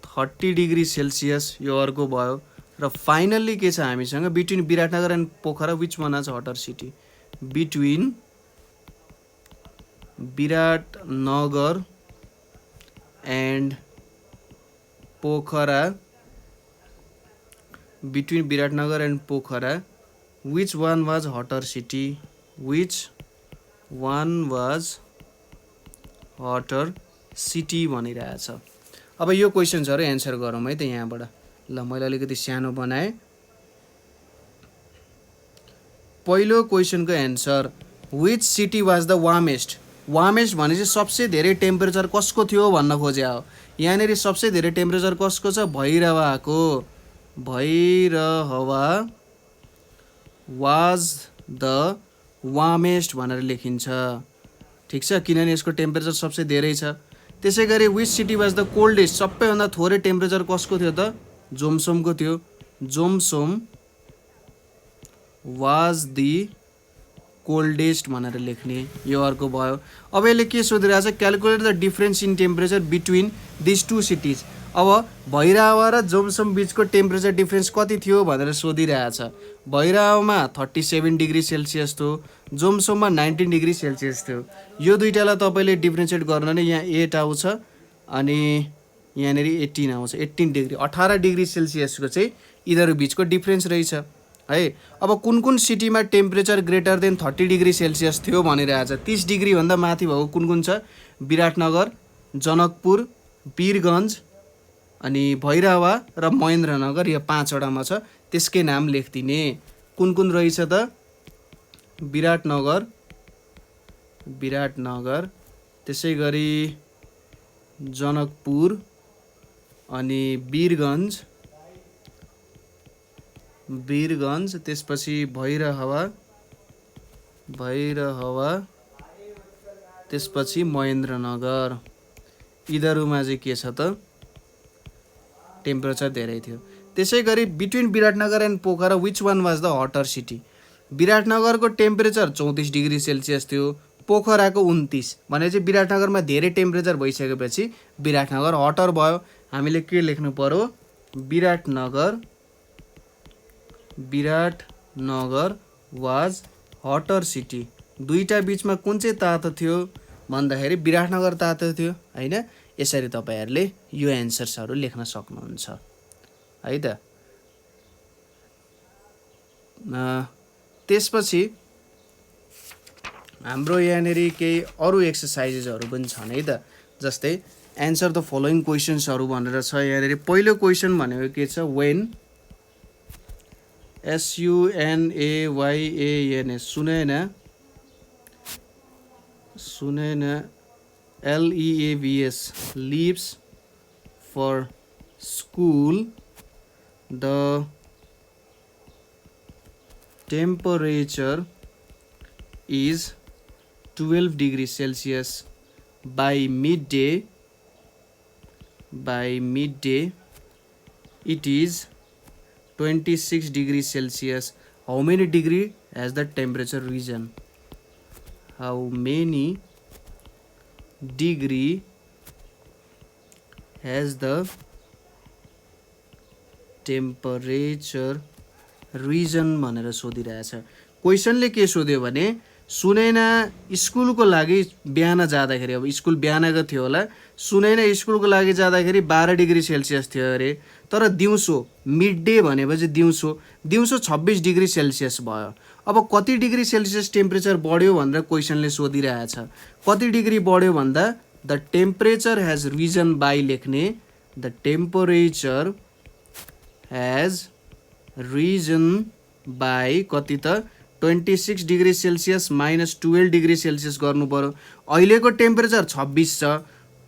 30 degree Celsius, यो अर्को भयो। र फाइनल्ली के छ हामीसँग, between Biratnagar and Pokhara which one is hotter city, between Biratnagar and Pokhara, between Biratnagar and Pokhara which one was hotter city, which one was hotter city भनिरहेछ। अब यो क्वेसन्सहरू एन्सर गरौँ है त यहाँबाट। ल मैले अलिकति सानो बनाएँ। पहिलो क्वेसनको answer, which city was the warmest. Warmest भने चाहिँ सबसे धेरै टेम्परेचर कसको थियो भन्न खोजे हो। यहाँनिर सबसे धेरै टेम्परेचर कसको छ, भैरवाको। भैरहवा वाज द वार्मेस्ट भनेर लेखिन्छ, ठिक छ, किनभने यसको टेम्परेचर सबसे धेरै छ। त्यसै गरी which city was the coldest, सबैभन्दा थोरै टेम्परेचर कसको थियो त, जोमसोमको थियो। जोमसोम वाज द कोल्डेस्ट भनेर लेख्ने, यो अर्को भयो। अब यसले के सोधिरहेछ, calculate the difference in temperature between this two cities. अब भैरहवा र जोमसोम बिचको टेम्परेचर डिफरेन्स कति थियो भनेर सोधिरहेछ। भैरहवामा 37 डिग्री सेल्सियस थियो, जोमसोममा 19 डिग्री सेल्सियस थियो। यो दुईटालाई तपाईँले डिफ्रेन्सिएट गर्न नै यहाँ 8 आउँछ अनि यहाँनिर 18 आउँछ। 18 डिग्री 18 डिग्री सेल्सियसको चाहिँ यिनीहरू बिचको डिफ्रेन्स रहेछ है। अब कुन कुन सिटीमा temperature greater than 30 degree Celsius थियो भनिरहेछ। 30 डिग्रीभन्दा माथि भएको कुन कुन छ, विराटनगर, जनकपुर, वीरगञ्ज अनि भैरहवा र महेन्द्रनगर, यो 5वटामा छ। त्यसकै नाम लेखिदिने। कुन कुन रहेछ त, विराटनगर, त्यसै गरी जनकपुर अनि वीरगञ्ज, त्यसपछि भैरहवा, त्यसपछि महेन्द्रनगर। यिनीहरूमा चाहिँ के छ त, टेम्परेचर धेरै थियो। त्यसै गरी between Biratnagar and Pokhara which one was the हटर सिटी। विराटनगरको टेम्परेचर 34 डिग्री सेल्सियस थियो, पोखराको 29। भने चाहिँ विराटनगरमा धेरै टेम्परेचर भइसकेपछि विराटनगर हटर भयो। हामीले के लेख्नु पर्यो, विराटनगर वाज हटर सिटी। दुईटा बिचमा कुन चाहिँ तातो थियो भन्दाखेरि विराटनगर तातो थियो हैन। यसरी तपाईहरुले यो एन्सर्सहरु लेख्न सक्नुहुन्छ है त। त्यसपछि हाम्रो यहाँनेरि केही अरु एक्सरसाइजेसहरु पनि छन् है त। जस्तै एन्सर द फलोइङ क्वेशन्सहरु भनेर छ यहाँनेरि। पहिलो क्वेशन भनेको के छ, when SUNAYAN Sunaina LEAVS leaves for school, the temperature is 12 degrees Celsius. By midday it is 26 degrees Celsius. How many degree has the temperature risen? How many degree has the temperature risen भनेर सोधिरहेछ। क्वेसनले के सोध्यो भने सुनैना स्कुलको लागि बिहान जाँदाखेरि, अब स्कुल बिहानको थियो होला, सुनैना स्कुलको लागि जाँदाखेरि 12 डिग्री सेल्सियस थियो अरे, तर दिउँसो मिड डे भनेपछि दिउँसो 26 डिग्री सेल्सियस भयो। अब कति डिग्री सेल्सियस टेम्परेचर बढ्यो भनेर क्वेसनले सोधिरहेछ। कति डिग्री बढ्यो भन्दा the temperature has risen by लेख्ने, the temperature has risen by कति त 26 degree Celsius minus 12 degree Celsius गर्नु पर्यो। अहिलेको टेम्परेचर 26 छ,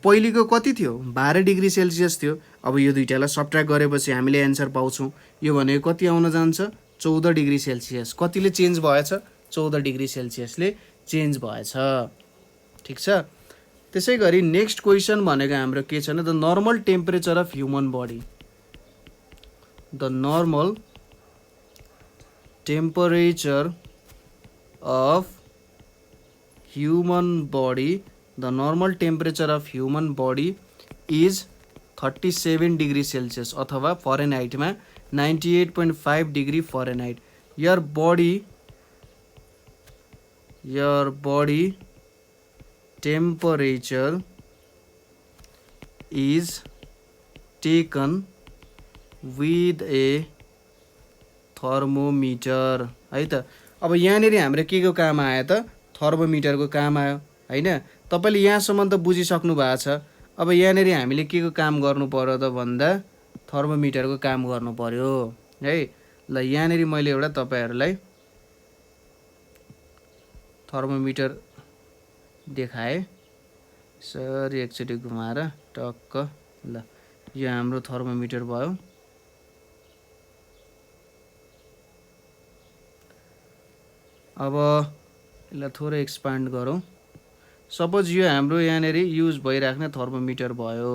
पहिलेको कति थियो 12 डिग्री सेल्सियस थियो। अब यो दुईटालाई सबट्र्याक्ट गरेपछि हामीले एन्सर पाउँछौँ। यो भनेको कति आउन जान्छ 14 डिग्री सेल्सियस। कतिले चेन्ज भएछ 14 डिग्री सेल्सियसले चेन्ज भएछ। ठिक छ। त्यसै गरी नेक्स्ट क्वेसन भनेको हाम्रो के छ भने the normal temperature of human body, the normal temperature of human body, the normal temperature of human body is 37 degree Celsius अथवा Fahrenheit मा 98.5 degree Fahrenheit. Your body temperature is taken with a thermometer है त। अब यहाँनिर हाम्रो के को काम आयो त थर्मोमिटरको काम आयो हैन। तपाईले यहाँसम्म त बुझिसक्नु भएको छ। अब यहाँनिर हामीले के को काम गर्नु पर्यो त भन्दा थर्मोमिटरको काम गर्नु पर्यो है। ल यहाँनिर मैले एउटा तपाईहरुलाई थर्मोमिटर देखाए सर एकचोटी घुमाएर टक्क। ल यो हाम्रो थर्मोमिटर भयो। अब यसलाई थोरै एक्सपान्ड गरौँ। सपोज यो हाम्रो यहाँनिर युज भइराख्ने थर्मोमिटर भयो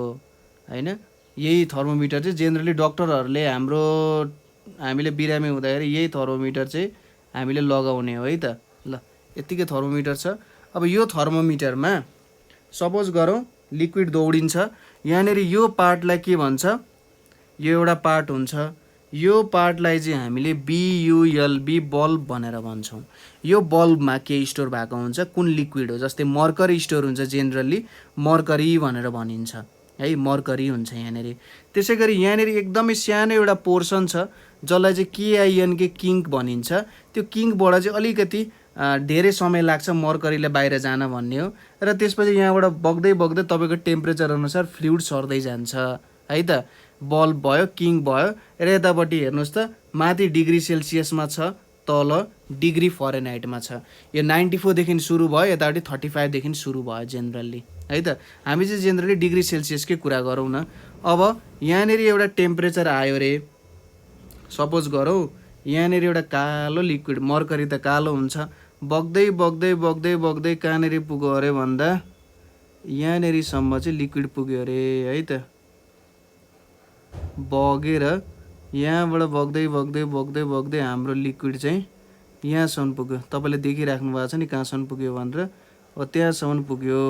हैन। यही थर्मोमिटर चाहिँ जेनरली डाक्टरहरूले हामीले बिरामी हुँदाखेरि यही थर्मोमिटर चाहिँ हामीले लगाउने हो है त। ल यतिकै थर्मोमिटर छ। अब यो थर्मोमिटरमा सपोज गरौँ लिक्विड दौडिन्छ। यहाँनिर यो पार्टलाई के भन्छ, यो एउटा पार्ट हुन्छ। यो पार्टलाई चाहिँ हामीले BULB बल्ब भनेर भन्छौँ। यो बल्बमा के स्टोर भएको हुन्छ, कुन लिक्विड हो, जस्तै मर्करी स्टोर हुन्छ, जेनरली मर्करी भनेर भनिन्छ है, मर्करी हुन्छ यहाँनिर। त्यसै गरी यहाँनिर एकदमै सानो एउटा पोर्सन छ जसलाई चाहिँ KINK किङ्क भनिन्छ। त्यो किङ्कबाट चाहिँ अलिकति धेरै समय लाग्छ मर्करीले बाहिर जान भन्ने हो। र त्यसपछि यहाँबाट बग्दै बग्दै तपाईँको टेम्परेचर अनुसार फ्लुइड सर्दै जान्छ है त। बल्ब भयो, किङ्क भयो। र यतापट्टि हेर्नुहोस् त माथि डिग्री सेल्सियसमा छ, तल डिग्री फरेनहाइटमा छ। यो 94 देखि सुरु भयो, यतापट्टि 35 देखि सुरु भयो जेनरली है त। हामी चाहिँ जेनरली डिग्री सेल्सियसकै कुरा गरौँ न। अब यहाँनिर एउटा टेम्परेचर आयो रे, सपोज गरौँ यहाँनिर एउटा कालो लिक्विड, मर्करी त कालो हुन्छ, बग्दै बग्दै बग्दै बग्दै कहाँनिर पुग्यो अरे भन्दा यहाँनिरसम्म चाहिँ लिक्विड पुग्यो अरे है त। बगेर यहाँबाट बग्दै बग्दै बग्दै बग्दै हाम्रो लिक्विड चाहिँ यहाँसम्म पुग्यो। तपाईँले देखिराख्नु भएको छ नि कहाँसम्म पुग्यो भनेर। अब त्यहाँसम्म पुग्यो।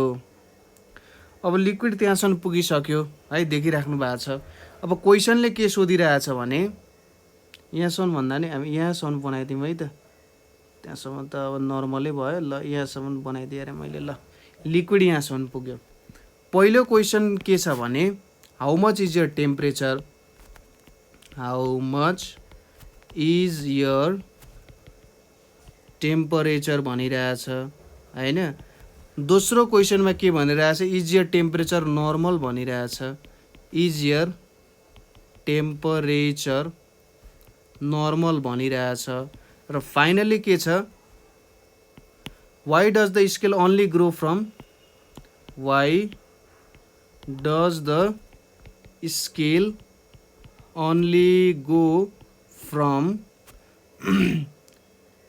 अब लिक्विड त्यहाँसम्म पुगिसक्यो है, देखिराख्नु भएको छ। अब क्वेसनले के सोधिरहेछ भने यहाँसम्म भन्दा नि हामी यहाँसम्म बनाइदिउँ है त। त्यहाँसम्म त अब नर्मलै भयो। ल यहाँसम्म बनाइदिएँ अरे मैले। ल लिक्विड यहाँसम्म पुग्यो। पहिलो क्वेसन के छ भने how much is your temperature, how much is your temperature भनिरहेछ हैन। दोस्रो क्वेसनमा के भनिरहेछ, इज यर टेम्परेचर नर्मल भनिरहेछ। इज यर टेम्परेचर नर्मल भनिरहेछ। र फाइनली के छ, why does the scale only grow from, why does the scale only go from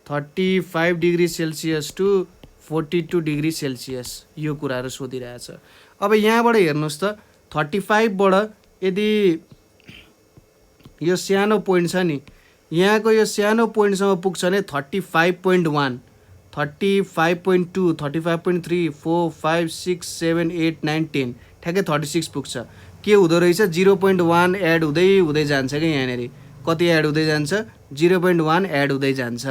35 degree Celsius to 42 degree Celsius. यो कुराहरू सोधिरहेछ। अब यहाँबाट हेर्नुहोस् त 35 बाट यदि यो सानो पोइन्ट छ नि यहाँको यो सानो पोइन्टसम्म पुग्छ भने 35.1 35.2 35.3 4 5 6 7 8 9 10 ठ्याक्कै 36 पुग्छ। के हुँदो रहेछ 0.1 एड हुँदै हुँदै जान्छ कि यहाँनिर कति एड हुँदै जान्छ 0.1 एड हुँदै जान्छ।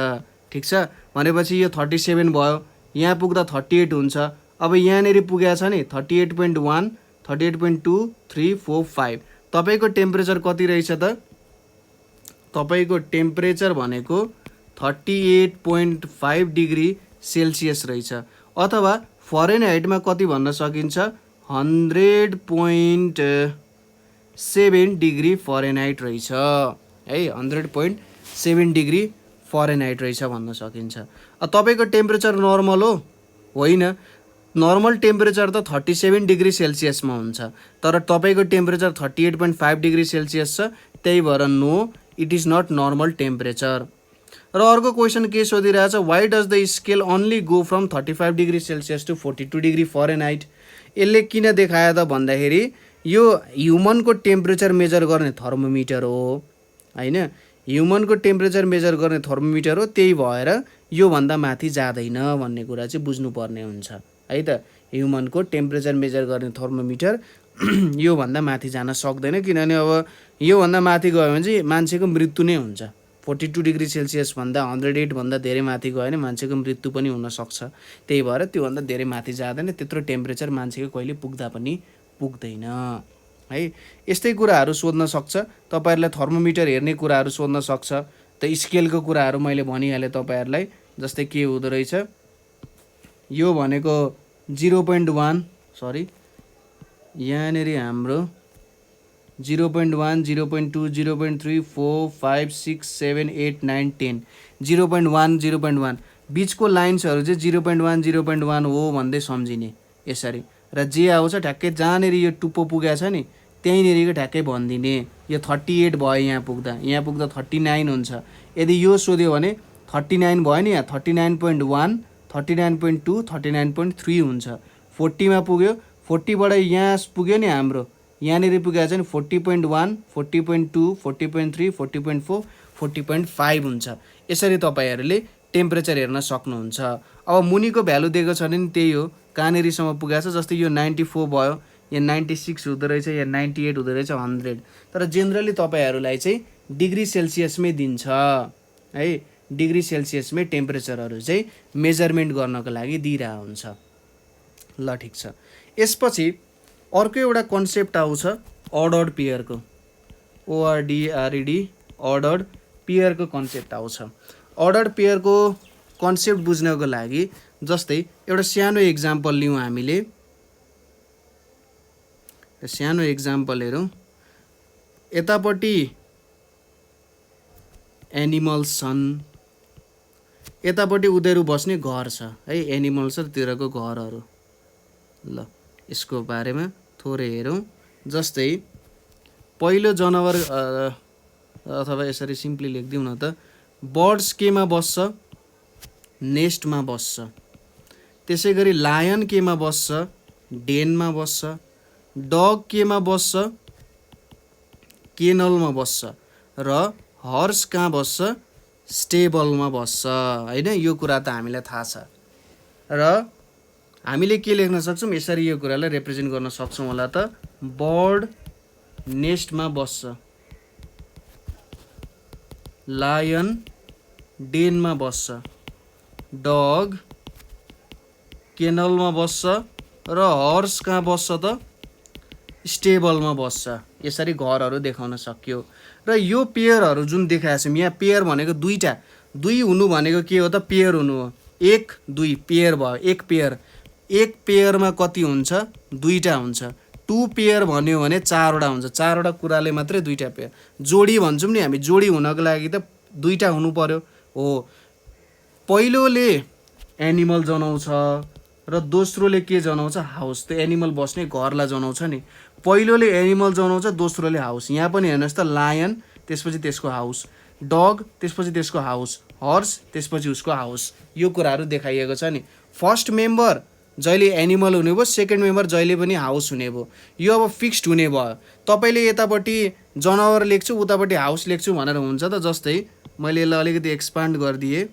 ठिक छ, भनेपछि यो 37 भयो, यहाँ पुग्दा 38 हुन्छ। अब यहाँनिर पुगेको छ नि 38.1 38.2 3 4 5। तपाईँको टेम्परेचर कति रहेछ त? तपाईँको टेम्परेचर भनेको 38.5 डिग्री सेल्सियस रहेछ, अथवा फरेनहाइटमा कति भन्न सकिन्छ 100.7 डिग्री फरेनहाइट रहेछ है, 100.7 डिग्री फरेनहाइट रहेछ भन्न सकिन्छ। तपाईँको टेम्परेचर नर्मल हो? होइन, नर्मल टेम्परेचर त 37 डिग्री सेल्सियसमा हुन्छ, तर तपाईँको टेम्परेचर 38.5 डिग्री सेल्सियस छ, त्यही भएर no it is not normal temperature. र अर्को क्वेसन के सोधिरहेछ, why does the scale only go from 35 degree Celsius to 42 degree Fahrenheit. यसले किन देखायो त भन्दाखेरि यो ह्युमनको टेम्परेचर मेजर गर्ने थर्मोमिटर हो होइन, ह्युमनको टेम्परेचर मेजर गर्ने थर्मोमिटर हो, त्यही भएर योभन्दा माथि जाँदैन भन्ने कुरा चाहिँ बुझ्नुपर्ने हुन्छ है त। ह्युमनको टेम्परेचर मेजर गर्ने थर्मोमिटर योभन्दा माथि जान सक्दैन, किनभने अब योभन्दा माथि गयो भने चाहिँ मान्छेको मृत्यु नै हुन्छ। 42 डिग्री सेल्सियस भन्दा 108 भन्दा धेरै माथि गयो भने मान्छेको मृत्यु पनि हुनसक्छ, त्यही भएर त्योभन्दा धेरै माथि जाँदैन, त्यत्रो टेम्परेचर मान्छेको कहिले पुग्दा पनि पुग्दैन है। यस्तै कुराहरू सोध्न सक्छ तपाईँहरूलाई, थर्मोमिटर हेर्ने कुराहरू सोध्न सक्छ। त स्केलको कुराहरू मैले भनिहालेँ तपाईँहरूलाई, जस्तै के हुँदो रहेछ, यो भनेको 0.1 सरी यहाँनिर हाम्रो 0.1 0.2 0.3 4 5 6 7 8 9 10 0.1 0.1 बिचको लाइन्सहरू चाहिँ 0.1 0.1 हो भन्दै सम्झिने यसरी, र जे आउँछ ठ्याक्कै जहाँनिर यो टुप्पो पुगेको छ नि त्यहीँनिरको ठ्याक्कै भनिदिने। यो 38 भयो, यहाँ पुग्दा 39 हुन्छ। यदि यो सोध्यो भने 39 भयो नि, यहाँ 39.1 39.2 39.3 हुन्छ। 40 मा पुग्यो, 40 बाट यहाँ पुग्यो नि हाम्रो, यहाँनिर पुगेको छ नि 40.1 40.2 40.3 40.4 40.5 हुन्छ। यसरी तपाईँहरूले टेम्परेचर हेर्न सक्नुहुन्छ। अब मुनिको भ्यालु दिएको छ भने त्यही हो, कहाँनिरसम्म पुगेको छ, जस्तै यो 94 भयो, यहाँ 96 हुँदो रहेछ, यहाँ 98 हुँदो रहेछ, 100। तर जेनरली तपाईँहरूलाई चाहिँ डिग्री सेल्सियसमै दिन्छ है, डिग्री सेल्सियसमै टेम्परेचरहरू चाहिँ मेजरमेन्ट गर्नको लागि दिइरहेको हुन्छ। ल ठिक छ, यसपछि अर्को एउटा कन्सेप्ट आउँछ अर्डर्ड पेयरको, ORDRED अर्डर्ड पेयरको कन्सेप्ट आउँछ। अर्डर्ड पेयरको कन्सेप्ट बुझ्नको लागि जस्तै एउटा सानो इक्जाम्पल लिउँ हामीले, सानो इक्जाम्पल हेरौँ। यतापट्टि एनिमल्स छन्, यतापट्टि उनीहरू बस्ने घर छ है, एनिमल्सतिरको घरहरू। ल यसको बारेमा थोरै हेरौँ। जस्तै पहिलो जनावर अथवा यसरी सिम्पली लेखिदिउँ न त, बर्ड्स केमा बस्छ, नेस्टमा बस्छ। त्यसै गरी लायन केमा बस्छ, डेनमा बस्छ। डग केमा बस्छ, केनलमा बस्छ। र हर्स कहाँ बस्छ, स्टेबलमा बस्छ होइन। यो कुरा त हामीलाई थाहा छ, र हामीले के लेख्न सक्छौँ, यसरी यो कुरालाई रिप्रेजेन्ट गर्न सक्छौँ होला त, बर्ड नेस्टमा बस्छ, लायन डेनमा बस्छ, डग केनलमा बस्छ, र हर्स कहाँ बस्छ त, स्टेबलमा बस्छ। यसरी घरहरू देखाउन सक्यो। र यो पेयरहरू जुन देखाएको छौँ यहाँ, पेयर भनेको दुईवटा, दुई हुनु भनेको के हो त, पेयर हुनु हो। 1 2 पेयर भयो, एक पेयरमा कति हुन्छ, दुईवटा हुन्छ। 2 पेयर भन्यो भने 4वटा हुन्छ, 4वटा कुराले मात्रै 2टा पेयर। जोडी भन्छौँ नि हामी, जोडी हुनको लागि त 2टा हुनु पर्यो हो। पहिलोले एनिमल जनाउँछ र दोस्रोले के जनाउँछ, हाउस। त्यो एनिमल बस्ने घरलाई जनाउँछ नि। पहिलोले एनिमल जनाउँछ, दोस्रोले हाउस। यहाँ पनि हेर्नुहोस् त, लायन त्यसपछि त्यसको हाउस, डग त्यसपछि त्यसको हाउस, हर्स त्यसपछि उसको हाउस। यो कुराहरू देखाइएको छ नि। फर्स्ट मेम्बर जहिले एनिमल हुने भयो, सेकेन्ड मेम्बर जहिले पनि हाउस हुने भयो। यो अब फिक्स्ड हुने भयो। तपाईँले यतापट्टि जनावर लेख्छु उतापट्टि हाउस लेख्छु भनेर हुन्छ त। जस्तै मैले यसलाई अलिकति एक्सपान्ड गरिदिएँ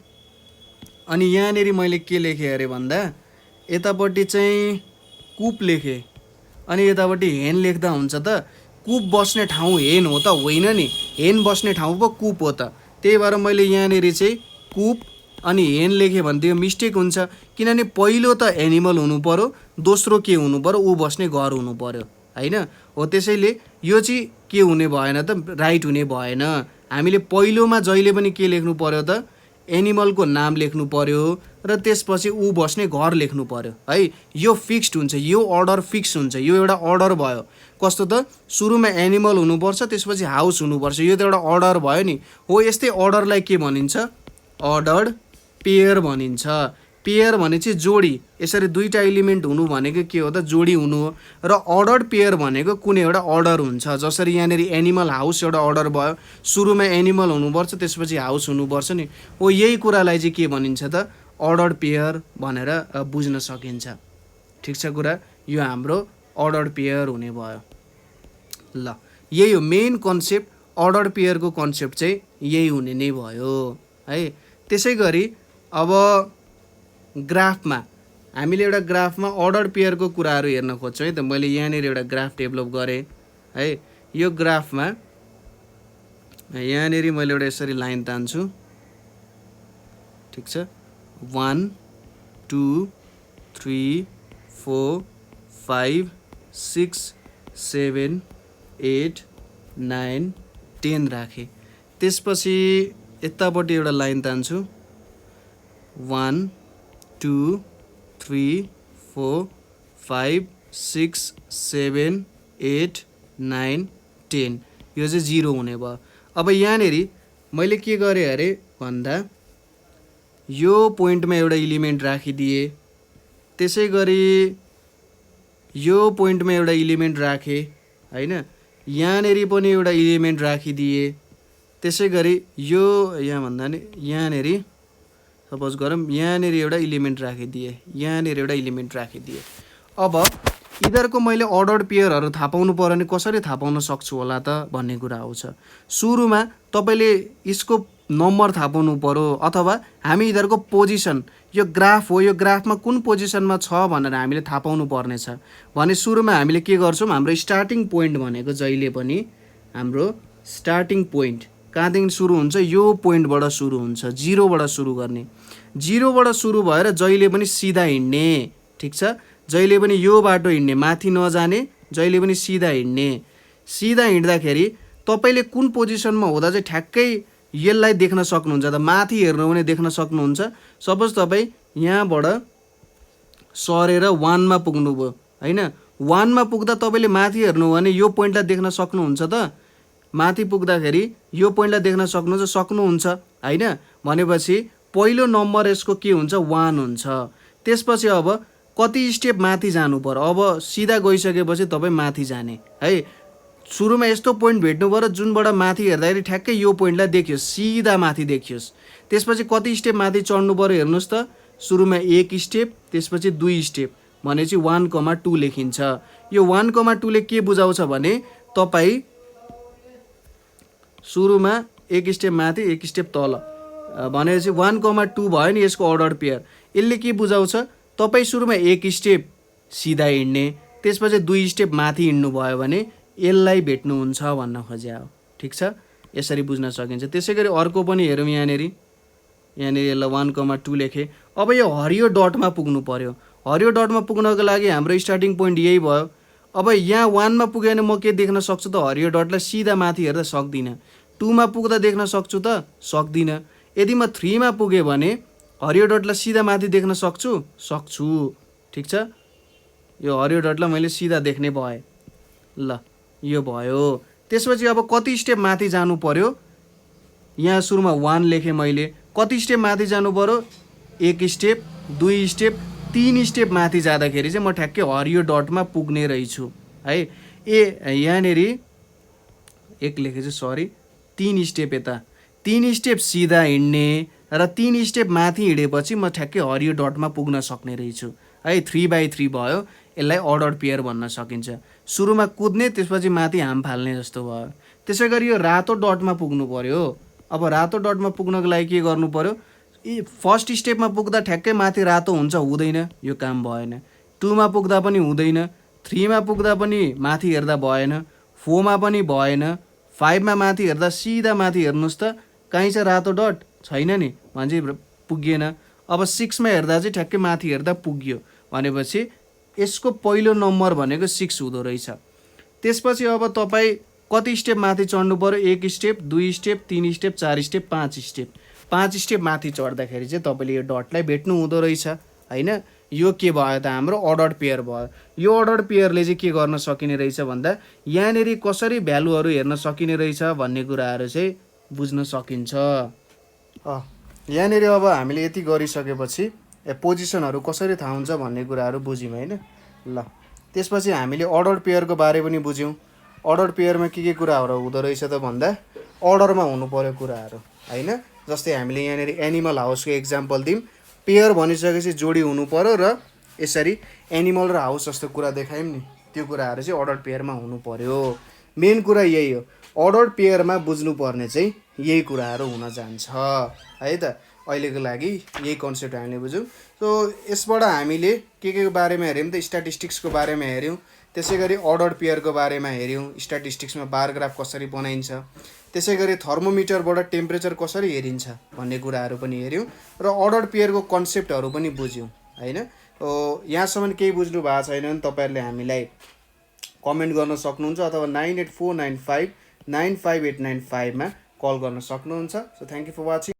अनि यहाँनिर मैले के लेखेँ अरे भन्दा यतापट्टि चाहिँ कुप लेखेँ अनि यतापट्टि हेन लेख्दा हुन्छ त। कुप बस्ने ठाउँ हेन हो त होइन नि, हेन बस्ने ठाउँ पो कुप हो त। त्यही भएर मैले यहाँनिर चाहिँ कुप अनि हेन लेखेँ भने त्यो मिस्टेक हुन्छ, किनभने पहिलो त एनिमल हुनु पऱ्यो, दोस्रो के हुनु पऱ्यो, ऊ बस्ने घर हुनु पऱ्यो होइन हो। त्यसैले यो चाहिँ के हुने भएन त, राइट हुने भएन। हामीले पहिलोमा जहिले पनि के लेख्नु पऱ्यो त, एनिमलको नाम लेख्नु पऱ्यो र त्यसपछि ऊ बस्ने घर लेख्नु पऱ्यो है। यो फिक्स्ड हुन्छ, यो अर्डर फिक्स हुन्छ, यो एउटा अर्डर भयो। कस्तो त, सुरुमा एनिमल हुनुपर्छ त्यसपछि हाउस हुनुपर्छ, यो त एउटा अर्डर भयो नि हो। यस्तै अर्डरलाई के भनिन्छ, अर्डर्ड पेयर भनिन्छ। पेयर भनेपछि जोडी, यसरी दुईवटा एलिमेन्ट हुनु भनेको के हो त, जोडी हुनु हो। र अर्डर्ड पेयर भनेको कुनै एउटा अर्डर हुन्छ। जसरी यहाँनिर एनिमल हाउस एउटा अर्डर भयो, सुरुमा एनिमल हुनुपर्छ त्यसपछि हाउस हुनुपर्छ नि हो। यही कुरालाई चाहिँ के भनिन्छ त, अर्डर्ड पेयर भनेर बुझ्न सकिन्छ। ठिक छ कुरा, यो हाम्रो अर्डर्ड पेयर हुने भयो। ल यही हो मेन कन्सेप्ट, अर्डर्ड पेयरको कन्सेप्ट चाहिँ यही हुने नै भयो है। त्यसै गरी अब ग्राफमा हामीले एउटा ग्राफमा अर्डर पेयरको कुराहरू हेर्न खोज्छौँ है त। मैले यहाँनिर एउटा ग्राफ डेभलप गरेँ है। यो ग्राफमा यहाँनिर मैले एउटा यसरी लाइन तान्छु, ठिक छ। 1 2 3 4 5 6 7 8 9 10 राखेँ। त्यसपछि यतापट्टि एउटा लाइन तान्छु, 1 2 3 4 5 6 7 8 9 10, यो चाहिँ 0 हुने भयो। अब यहाँनिर मैले के गरेँ अरे भन्दा यो पोइन्टमा एउटा इलिमेन्ट राखिदिएँ, त्यसै गरी यो पोइन्टमा एउटा इलिमेन्ट राखेँ होइन, यहाँनिर पनि एउटा इलिमेन्ट राखिदिएँ। त्यसै गरी यो यहाँ भन्दा नि यहाँनिर सपोज गरौँ यहाँनिर एउटा इलिमेन्ट राखिदिएँ, यहाँनिर एउटा इलिमेन्ट राखिदिएँ। अब यिनीहरूको मैले अर्डर्ड पेयरहरू थाहा पाउनु पऱ्यो भने कसरी थाहा पाउन सक्छु होला त भन्ने कुरा आउँछ। सुरुमा तपाईँले यसको नम्बर थाहा पाउनु पऱ्यो, अथवा हामी यिनीहरूको पोजिसन, यो ग्राफ हो, यो ग्राफमा कुन पोजिसनमा छ भनेर हामीले थाहा पाउनु पर्नेछ भने सुरुमा हामीले के गर्छौँ, हाम्रो स्टार्टिङ पोइन्ट भनेको जहिले पनि हाम्रो स्टार्टिङ पोइन्ट कहाँदेखि सुरु हुन्छ, यो पोइन्टबाट सुरु हुन्छ, 0बाट सुरु गर्ने। 0बाट सुरु भएर जहिले पनि सिधा हिँड्ने, ठिक छ। जहिले पनि यो बाटो हिँड्ने, माथि नजाने, जहिले पनि सिधा हिँड्ने। सिधा हिँड्दाखेरि तपाईँले कुन पोजिसनमा हुँदा चाहिँ ठ्याक्कै यसलाई देख्न सक्नुहुन्छ त, माथि हेर्नु भने देख्न सक्नुहुन्छ। सपोज तपाईँ यहाँबाट सरेर 1मा पुग्नुभयो होइन, 1मा पुग्दा तपाईँले माथि हेर्नु भने यो पोइन्टलाई देख्न सक्नुहुन्छ त, माथि पुग्दाखेरि यो पोइन्टलाई देख्न सक्नुहुन्छ होइन। भनेपछि पहिलो नम्बर यसको के हुन्छ, 1 हुन्छ। त्यसपछि अब कति स्टेप माथि जानु पर्यो, अब सिधा गइसकेपछि तपाईँ माथि जाने है। सुरुमा यस्तो पोइन्ट भेट्नु पऱ्यो जुनबाट माथि हेर्दाखेरि ठ्याक्कै यो पोइन्टलाई देखियोस्, सिधा माथि देखियोस्। त्यसपछि कति स्टेप माथि चढ्नु पऱ्यो हेर्नुहोस् त, सुरुमा 1 स्टेप, त्यसपछि 2 स्टेप भनेपछि 1,2 लेखिन्छ। यो 1,2 ले के बुझाउँछ भने तपाईँ सुरुमा 1 स्टेप माथि 1 स्टेप तल भनेपछि 1,2 भयो नि यसको अर्डर पेयर। यसले के बुझाउँछ, तपाईँ सुरुमा 1 स्टेप सिधा हिँड्ने, त्यसपछि 2 स्टेप माथि हिँड्नु भयो भने यसलाई भेट्नुहुन्छ भन्न खोज्या हो। ठिक छ, यसरी बुझ्न सकिन्छ। त्यसै गरी अर्को पनि हेरौँ, यहाँनिर यसलाई 1,2 लेखेँ। अब यो हरियो डटमा पुग्नु पर्यो। हरियो डटमा पुग्नको लागि हाम्रो स्टार्टिङ पोइन्ट यही भयो। अब यहाँ 1मा पुग्यो भने म के देख्न सक्छु त, हरियो डटलाई सिधा माथि हेर्दा सक्दिनँ। 2मा पुग्दा देख्न सक्छु त, सक्दिनँ। यदि म 3मा पुगेँ भने हरियो डटलाई सिधा माथि देख्न सक्छु। ठिक छ, यो हरियो डटलाई मैले सिधा देख्ने भएँ। ल यो भयो। त्यसपछि अब कति स्टेप माथि जानु पर्यो, यहाँ सुरुमा 1 लेखेँ मैले, कति स्टेप माथि जानु पर्यो, 1 स्टेप 2 स्टेप 3 स्टेप माथि जाँदाखेरि चाहिँ म ठ्याक्कै हरियो डटमा पुग्ने रहेछु है। यहाँनिर 1 लेखेछु, सरी 3 स्टेप, यता 3 स्टेप सिधा हिँड्ने र 3 स्टेप माथि हिँडेपछि म ठ्याक्कै हरियो डटमा पुग्न सक्ने रहेछु है 3/3 भयो, यसलाई अर्डर्ड पेयर भन्न सकिन्छ। सुरुमा कुद्ने त्यसपछि माथि हाम फाल्ने जस्तो भयो। त्यसै गरी यो रातो डटमा पुग्नु पर्यो। अब रातो डटमा पुग्नको लागि के गर्नु पर्यो, फर्स्ट स्टेपमा पुग्दा ठ्याक्कै माथि रातो हुन्छ हुँदैन, यो काम भएन। 2मा पुग्दा पनि हुँदैन, 3मा पुग्दा पनि माथि हेर्दा भएन, 4मा पनि भएन, 5मा माथि हेर्दा सिधा माथि हेर्नुहोस् त कहीँ छ रातो डट, छैन नि, भने पुगिएन। अब 6मा हेर्दा चाहिँ ठ्याक्कै माथि हेर्दा पुग्यो, भनेपछि यसको पहिलो नम्बर भनेको 6 हुँदो रहेछ। त्यसपछि अब तपाईँ कति स्टेप माथि चढ्नु पर्यो, 1 step, 2 step, 3 step, 4 step, 5 step. 5 step माथि चढ्दाखेरि चाहिँ तपाईँले यो डटलाई भेट्नु हुँदो रहेछ होइन। यो के भयो त, हाम्रो अर्डर्ड पेयर भयो। यो अर्डर्ड पेयरले चाहिँ के गर्न सकिने रहेछ भन्दा यहाँनिर कसरी भ्यालुहरू हेर्न सकिने रहेछ भन्ने कुराहरू चाहिँ बुझ्न सकिन्छ। यहाँनिर अब हामीले यति गरिसकेपछि पोजिसनहरू कसरी थाहा हुन्छ भन्ने कुराहरू बुझ्यौँ होइन। ल त्यसपछि हामीले अर्डर्ड पेयरको बारे पनि बुझ्यौँ। अर्डर्ड पेयरमा के कुराहरू हुँदो रहेछ त भन्दा अर्डरमा हुनु पर्यो कुराहरू होइन। जस्तै हामीले यहाँनिर एनिमल हाउसको एक्जाम्पल दियौँ। पेयर भनिसकेपछि जोडी हुनु पर्यो र यसरी एनिमल र हाउस जस्तो कुरा देखायौँ नि, त्यो कुराहरू चाहिँ अर्डर्ड पेयरमा हुनु पर्यो। मेन कुरा यही हो, अर्डर्ड पेयरमा बुझ्नुपर्ने चाहिँ यही कुराहरू हुन जान्छ है त। अहिलेको लागि यही कन्सेप्ट हामीले बुझ्यौँ। सो यसबाट हामीले के बारेमा हेऱ्यौँ त, स्ट्याटिस्टिक्सको बारेमा हेऱ्यौँ, त्यसै गरी अर्डर्ड पेयरको बारेमा हेऱ्यौँ, स्ट्याटिस्टिक्समा बार ग्राफ कसरी बनाइन्छ, त्यसै गरी थर्मोमिटरबाट टेम्परेचर कसरी हेरिन्छ भन्ने कुराहरू पनि हेऱ्यौँ र अर्डर्ड पेयरको कन्सेप्टहरू पनि बुझ्यौँ होइन। यहाँसम्म केही बुझ्नु भएको छैन भने तपाईँहरूले हामीलाई कमेन्ट गर्न सक्नुहुन्छ अथवा 9849595895 मा कल गर्न सक्नुहुन्छ। So thank you for watching.